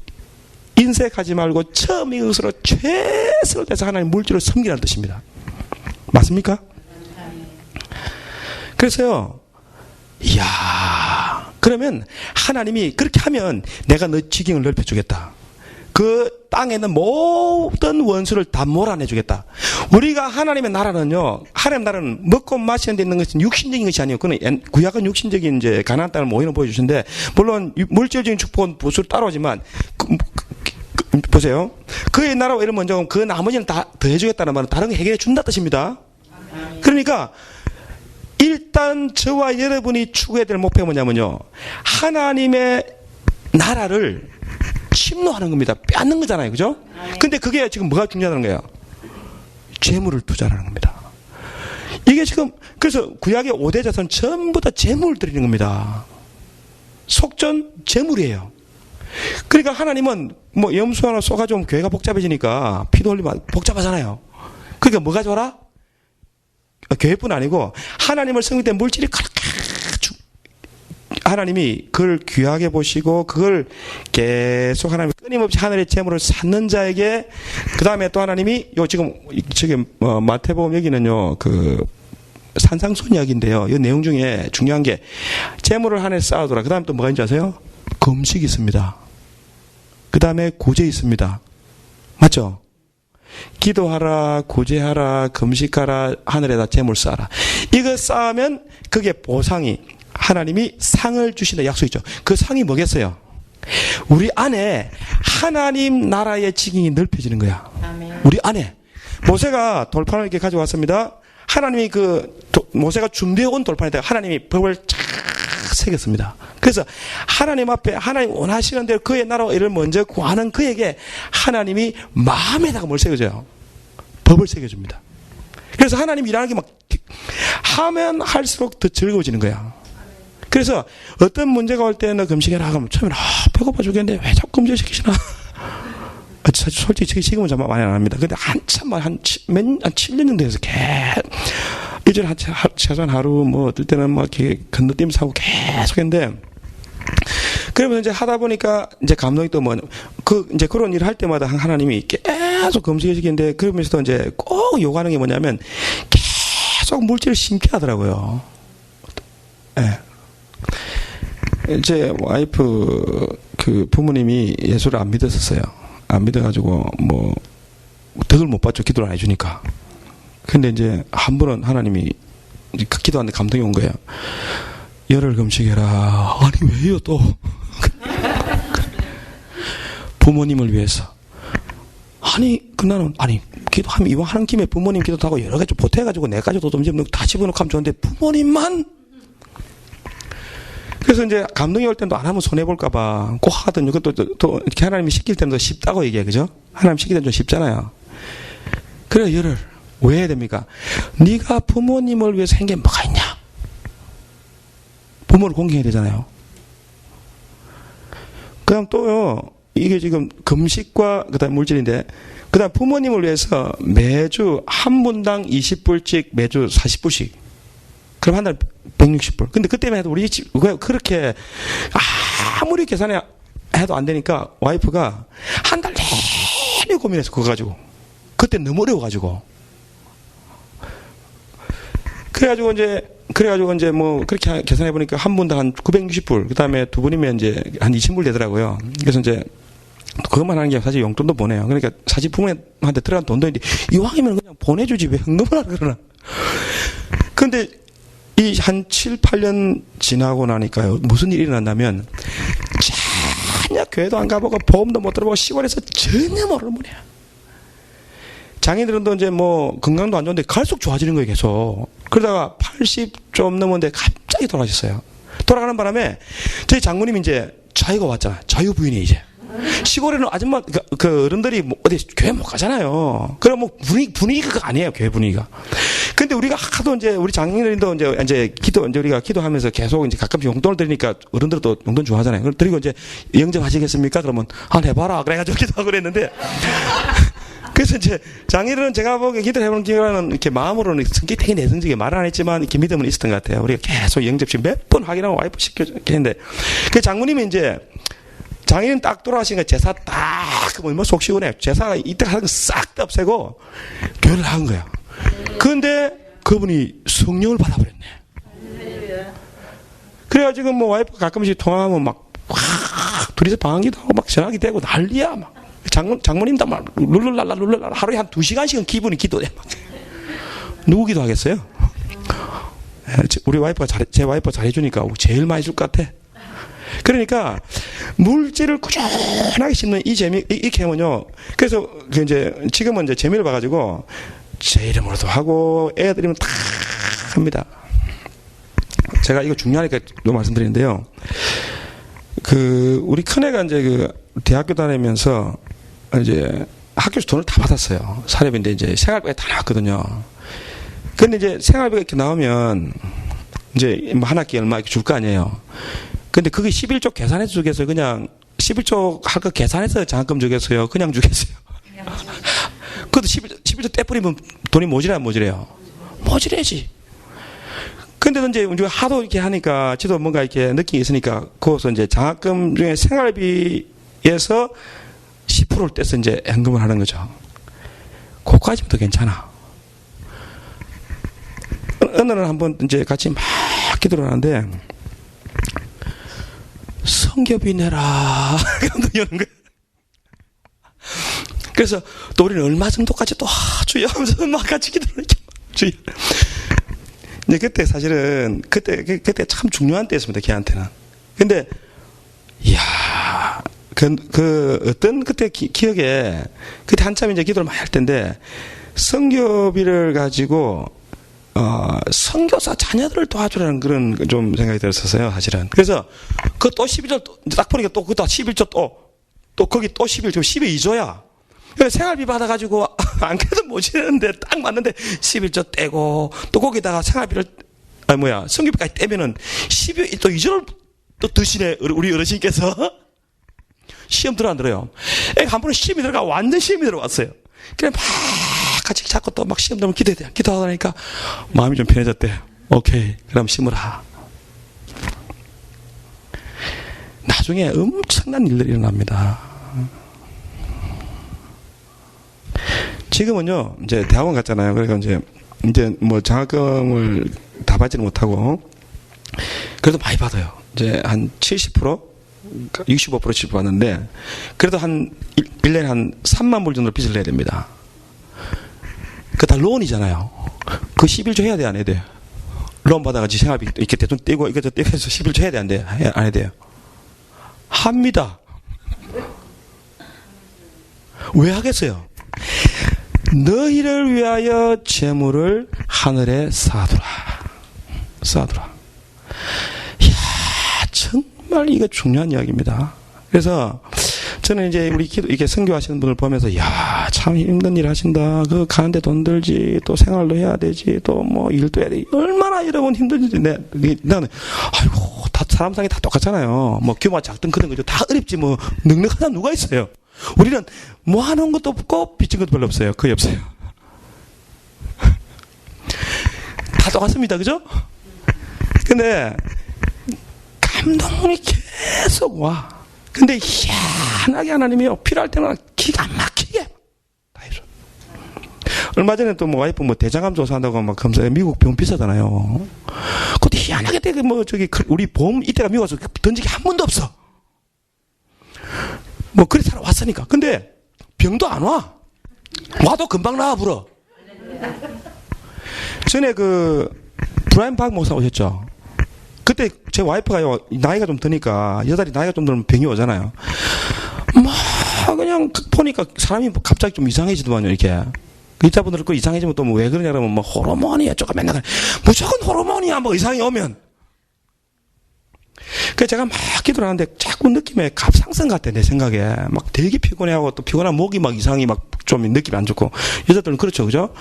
인색하지 말고 처음 이것으로 최선을 다해서 하나님 물질을 섬기라는 뜻입니다. 맞습니까? 그래서요, 그러면 하나님이 그렇게 하면 내가 너 지경을 넓혀주겠다. 그 땅에 있는 모든 원수를 다 몰아내주겠다. 우리가 하나님의 나라는요, 하나님의 나라는 먹고 마시는 데 있는 것은 육신적인 것이 아니에요. 그는 구약은 육신적인 이제 가나안 땅을 모이는 보여주시는데, 물론 물질적인 축복은 부수로 따라오지만, 보세요. 그의 나라와 이런 먼저 그 나머지는 다 더해주겠다는 말은 다른 거 해결해 준다 뜻입니다. 그러니까 일단 저와 여러분이 추구해야 될 목표가 뭐냐면요, 하나님의 나라를 침노하는 겁니다. 빼앗는 거잖아요. 그죠? 근데 그게 지금 뭐가 중요하다는 거예요? 재물을 투자하는 겁니다. 이게 지금, 그래서 구약의 5대 자손 전부 다 재물을 드리는 겁니다. 속전 재물이에요. 그러니까 하나님은 염소 하나 쏘가지고 교회가 복잡해지니까 피도 흘리면 복잡하잖아요. 그러니까 뭐 가져와라? 교회뿐 아니고 하나님을 섬길 때 물질이 그렇게 하나님이 그걸 귀하게 보시고 그걸 계속 하나님 끊임없이 하늘의 재물을 쌓는 자에게, 그 다음에 또 하나님이 지금 마태복음 여기는요, 산상순 이야기인데요. 이 내용 중에 중요한 게 재물을 하늘에 쌓아두라. 그 다음에 또 뭐가 있는지 아세요? 금식이 있습니다. 그 다음에 구제 있습니다. 맞죠? 기도하라, 구제하라, 금식하라, 하늘에다 재물 쌓아라. 이거 쌓으면 그게 보상이, 하나님이 상을 주신다 약속이죠. 그 상이 뭐겠어요? 우리 안에 하나님 나라의 지경이 넓혀지는 거야. 아멘. 우리 안에. 모세가 돌판을 이렇게 가져왔습니다. 하나님이 모세가 준비해온 돌판에다가 하나님이 법을 쫙 새겼습니다. 그래서 하나님 앞에 하나님 원하시는 대로 그의 나라와 일을 먼저 구하는 그에게 하나님이 마음에다가 뭘 새겨줘요? 법을 새겨줍니다. 그래서 하나님 일하는 게 막 하면 할수록 더 즐거워지는 거야. 그래서 어떤 문제가 올 때는 금식해라 하면 처음에 배고파 죽겠는데 왜 자꾸 금식시키시나? 솔직히 지금은 정말 많이 안 합니다. 근데 한참 한 7년 정도 해서 계속 일주일에 최소한 하루 어떨 때는 이렇게 건너뛰면서 하고 계속 했는데, 그러면서 이제 하다 보니까 이제 감독이 또 이제 그런 일을 할 때마다 하나님이 계속 금식시키는데, 그러면서도 이제 꼭 요구하는 게 뭐냐면 계속 물질을 심게 하더라고요. 예. 제 와이프 부모님이 예수를 안 믿었었어요. 안 믿어가지고 덕을 못 받죠. 기도를 안 해주니까. 근데 이제 한 번은 하나님이 기도하는데 감동이 온 거예요. 열흘 금식해라. 아니 왜요 또? 부모님을 위해서. 나는 기도하면 이왕 하는 김에 부모님 기도도 하고 여러 가지 보태가지고 내까지도 좀 다 집어넣고 하면 좋은데 부모님만. 그래서 이제 감동이 올 때도 안 하면 손해볼까봐 꼭 하거든요. 그것도 또 이렇게 하나님이 시킬 때는 더 쉽다고 얘기해. 그죠? 하나님 시킬 때는 좀 쉽잖아요. 그래, 열흘. 왜 해야 됩니까? 네가 부모님을 위해서 한 게 뭐가 있냐? 부모를 공경해야 되잖아요. 그다음 또요, 이게 지금 금식과 그다음 물질인데, 그다음 부모님을 위해서 매주 한 분당 20불씩 매주 40불씩. 그럼 한 달 160불. 근데 그때만 해도 우리 집 그렇게 아무리 계산해 해도 안 되니까 와이프가 한 달 내내 고민해서 그거 가지고. 그때 너무 어려워가지고. 그래가지고 이제 뭐 그렇게 계산해 보니까 한 분당 한 960불. 그다음에 두 분이면 이제 한 20불 되더라고요. 그래서 이제 그것만 하는 게 사실 용돈도 보내요. 그러니까 사실 부모님한테 들어간 돈도 이제 이왕이면 그냥 보내주지 왜 헌금을 하라 그러나. 근데 이 한 7, 8년 지나고 나니까요. 무슨 일이 일어났냐면 전혀 교회도 안 가보고 보험도 못 들어보고 시골에서 전혀 모르는 분이야. 장인들은 또 이제 뭐 건강도 안 좋은데 갈수록 좋아지는 거예요, 계속. 그러다가 80 좀 넘었는데 갑자기 돌아가셨어요. 돌아가는 바람에 저희 장모님이 이제 자유가 왔잖아요. 자유부인이 이제. 시골에는 아줌마, 그 어른들이 뭐 어디 교회 못 가잖아요. 그럼 뭐 분위기가 아니에요, 교회 분위기가. 근데 우리가 하도 이제 우리 장인어른도 이제 우리가 기도하면서 계속 이제 가끔씩 용돈을 드리니까 어른들도 용돈 좋아하잖아요. 드리고 이제 영접하시겠습니까? 그러면 해봐라. 그래가지고 기도하고 그랬는데. 그래서 이제 장인어른 제가 보기에 기도해보는 기간은 이렇게 마음으로는 성격이 되게 내성적이게 말은 안 했지만 이렇게 믿음은 있었던 것 같아요. 우리가 계속 영접식 몇 번 확인하고 와이프 시켰는데. 그 장모님이 이제 장인은 딱 돌아가시니까 제사 딱, 뭐 속 시원해. 제사가 이때 하는 거 싹 다 없애고 교회를 한 거야. 그런데 그분이 성령을 받아버렸네. 그래가지고 뭐 와이프가 가끔씩 통화하면 막, 둘이서 방황기도 하고 막 전화기 되고 난리야. 막. 장모님도 막 룰루랄라 하루에 한 2시간씩은 기분이 기도해. 막. 누구 기도하겠어요? 우리 와이프가 제 와이프가 잘해주니까 제일 많이 줄 것 같아. 그러니까 물질을 꾸준하게 씹는 이 캠은요. 그래서 이제 지금은 이제 재미를 봐가지고 제 이름으로도 하고 애들이면 다 합니다. 제가 이거 중요하니까 또 말씀드리는데요. 우리 큰애가 이제 대학교 다니면서 이제 학교에서 돈을 다 받았어요. 사례비인데 이제 생활비가 다 나왔거든요. 근데 이제 생활비가 이렇게 나오면 이제 뭐 한 학기에 얼마 이렇게 줄 거 아니에요. 근데 그게 11조 계산해서 주겠어요? 그냥 11조 할 거 계산해서 장학금 주겠어요? 그냥 주겠어요? 그것도 11조 떼뿌리면 돈이 모자라요, 모자래요? 모자라지. 근데도 이제 우리가 하도 이렇게 하니까 지도 뭔가 이렇게 느낌이 있으니까 거기서 이제 장학금 중에 생활비에서 10%를 떼서 이제 현금을 하는 거죠. 그거까지는 더 괜찮아. 어느 날 한번 이제 같이 막 기도를 하는데 성교비 내라. 감독이 오는 거예요. 그래서 또 우리는 얼마 정도까지 또 주여 하면서 막 같이 기도를 이렇게 주여. 근데 그때 사실은 그때 참 중요한 때였습니다. 걔한테는. 근데 이야 어떤 그때 기억에 그때 한참 이제 기도를 많이 할 텐데 성교비를 가지고 선교사 자녀들을 도와주라는 그런 좀 생각이 들었었어요, 사실은. 그래서 그 또 11조 딱 보니까 또 그다 11조 또 거기 또 11조 12조야. 생활비 받아가지고 안 그래도 모자라는데 딱 맞는데 11조 떼고 또 거기다가 생활비를 성교비까지 떼면은 12조 또 2조를 또 드시네 우리 어르신께서. 시험 들어 안 들어요? 한 번은 시험이 들어가 완전 시험이 들어왔어요. 그래 막 같이 자꾸 또 막 시험 들면 기도하다 보니까 마음이 좀 편해졌대. 오케이, 그럼 심으라. 나중에 엄청난 일들이 일어납니다. 지금은요, 이제 대학원 갔잖아요. 그러니까 이제 뭐 장학금을 다 받지는 못하고, 그래도 많이 받아요. 이제 한 70%? 65%씩 받는데, 그래도 한 1년에 한 3만 불 정도 빚을 내야 됩니다. 그 다 론이잖아요. 그 11조 해야 돼, 안 해야 돼? 론 받아가지고 생활비 이렇게 대충 떼고 이거 떼고 해서 11조 해야 돼, 안 돼? 안 해야 돼요? 합니다. 왜 하겠어요? 너희를 위하여 재물을 하늘에 쌓아두라. 이야, 정말 이거 중요한 이야기입니다. 그래서 저는 이제 우리 이렇게 선교하시는 분을 보면서, 야, 참 힘든 일 하신다. 가는데 돈 들지, 또 생활도 해야 되지, 또 뭐 일도 해야 되지. 얼마나 여러분 힘든지. 나는, 아이고, 다 사람 상이 다 똑같잖아요. 뭐 규모가 작든 크든 그죠. 다 어렵지 뭐 넉넉한 사람 누가 있어요. 우리는 뭐 하는 것도 없고 빚진 것도 별로 없어요. 거의 없어요. 다 똑같습니다. 그죠? 근데 감동이 계속 와. 근데 희한하게 하나님이요. 필요할 때마다 기가 막히게 다 해줘. 얼마 전에 또 뭐 와이프 뭐 대장암 조사한다고 막 검사해. 미국 병 비싸잖아요. 그것도 희한하게 되게 뭐 저기 우리 보험 이때가 미국 와서 던진 게 한 번도 없어. 뭐 그래 살아왔으니까. 근데 병도 안 와. 와도 금방 나와 불어. 전에 그 브라이언 박 목사 오셨죠. 그때 제 와이프가요 나이가 좀 드니까 여자들이 나이가 좀 들면 병이 오잖아요. 뭐 그냥 보니까 사람이 갑자기 좀 이상해지더만요. 이렇게 이자분들 그 이상해지면 또 뭐 왜 그러냐 그러면 뭐 호르몬이야 쪼가 맨날 무조건 호르몬이야 뭐 이상이 오면. 그래서 제가 막 기도를 하는데 자꾸 느낌에 갑상선 같아 내 생각에. 막 되게 피곤해하고 또 피곤한 목이 막 이상이 막 좀 느낌이 안 좋고. 여자들은 그렇죠 그죠?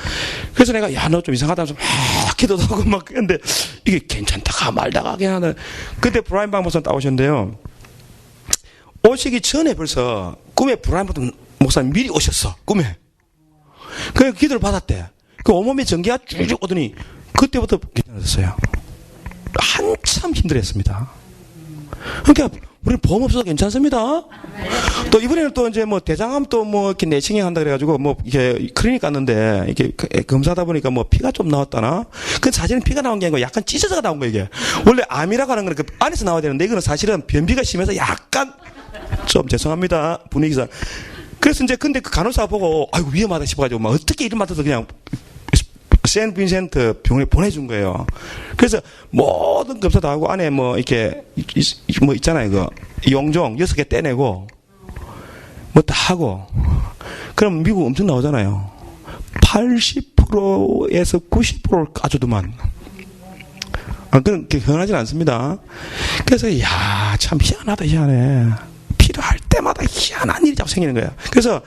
그래서 내가 야 너 좀 이상하다면서 막 기도도 하고 막 근데 이게 괜찮다가 말다가 그냥 하는. 그때 브라이언 박 목사님 따오셨는데요. 오시기 전에 벌써 꿈에 브라이언 목사님 미리 오셨어. 꿈에. 그래서 기도를 받았대. 그 온몸에 전기가 쭉 오더니 그때부터 괜찮았어요. 한참 힘들었습니다. 그러니까 우리 보험 없어서 괜찮습니다. 또 이번에는 또 이제 뭐 대장암 또 뭐 이렇게 내시경 한다 그래가지고 뭐 이게 클리닉 갔는데 이게 검사하다 보니까 뭐 피가 좀 나왔다나. 그 사실은 피가 나온 게 아니고 약간 찢어져가 나온 거 이게. 원래 암이라고 하는 거는 그 안에서 나와야 되는데 이거는 사실은 변비가 심해서 약간 좀 죄송합니다 분위기상. 그래서 이제 근데 그 간호사가 보고 아이고 위험하다 싶어가지고 막 어떻게 이름 맡아서 그냥 샌 빈센트 병원에 보내준 거예요. 그래서 모든 검사 다 하고 안에 뭐 이렇게 뭐 있잖아요. 그 용종 6개 떼내고 뭐 다 하고 그럼 미국 엄청 나오잖아요. 80%에서 90%를 까주더만. 그렇게 흔하진 않습니다. 그래서 야 참 희한하다 희한해. 필요할 때마다 희한한 일이 자꾸 생기는 거야. 그래서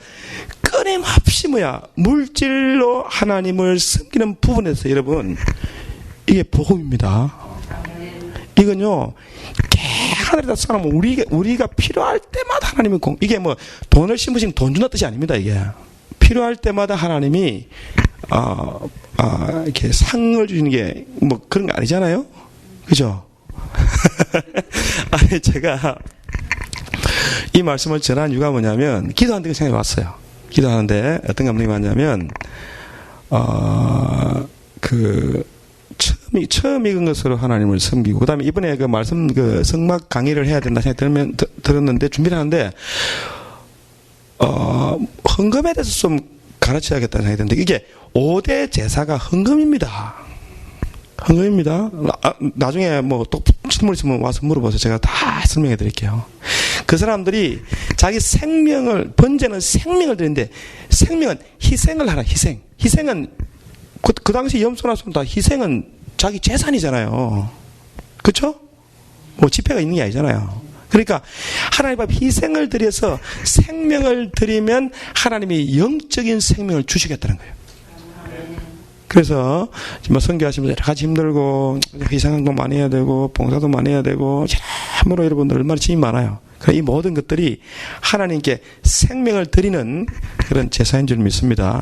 끊임없이 물질로 하나님을 섬기는 부분에서 여러분 이게 복음입니다. 이건요 하늘에다 쌓아놓으면 우리가 필요할 때마다 하나님이 이게 뭐 돈을 심으시면 돈 준다는 뜻이 아닙니다. 이게 필요할 때마다 하나님이 이렇게 상을 주시는 게 뭐 그런 거 아니잖아요. 그죠? 아니 제가 이 말씀을 전한 이유가 뭐냐면 기도하는데 그 생각이 왔어요. 기도하는데 어떤 감동이 왔냐면 처음 익은 것으로 하나님을 섬기고 그다음에 이번에 그 말씀 그 성막 강의를 해야 된다 생각이 들었는데 준비를 하는데 헌금에 대해서 좀 가르쳐야겠다는 생각이 드는데 이게 5대 제사가 헌금입니다. 헌금입니다. 나중에 뭐 또 질문 있으면 와서 물어보세요. 제가 다 설명해 드릴게요. 그 사람들이 자기 생명을, 번제는 생명을 드리는데 생명은 희생을 하라. 희생은 그 당시 염소나소는 다 희생은 자기 재산이잖아요. 그렇죠? 뭐 지폐가 있는 게 아니잖아요. 그러니까 하나님 앞에 희생을 드려서 생명을 드리면 하나님이 영적인 생명을 주시겠다는 거예요. 그래서 뭐 선교하시면서 여러 가지 힘들고 희생도 많이 해야 되고 봉사도 많이 해야 되고 참으로 여러분들 얼마나 짐이 많아요. 이 모든 것들이 하나님께 생명을 드리는 그런 제사인 줄 믿습니다.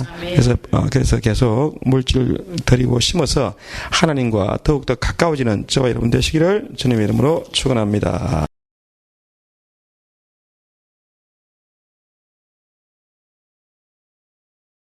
그래서 계속 물질 드리고 심어서 하나님과 더욱더 가까워지는 저와 여러분 되시기를 주님의 이름으로 축원합니다.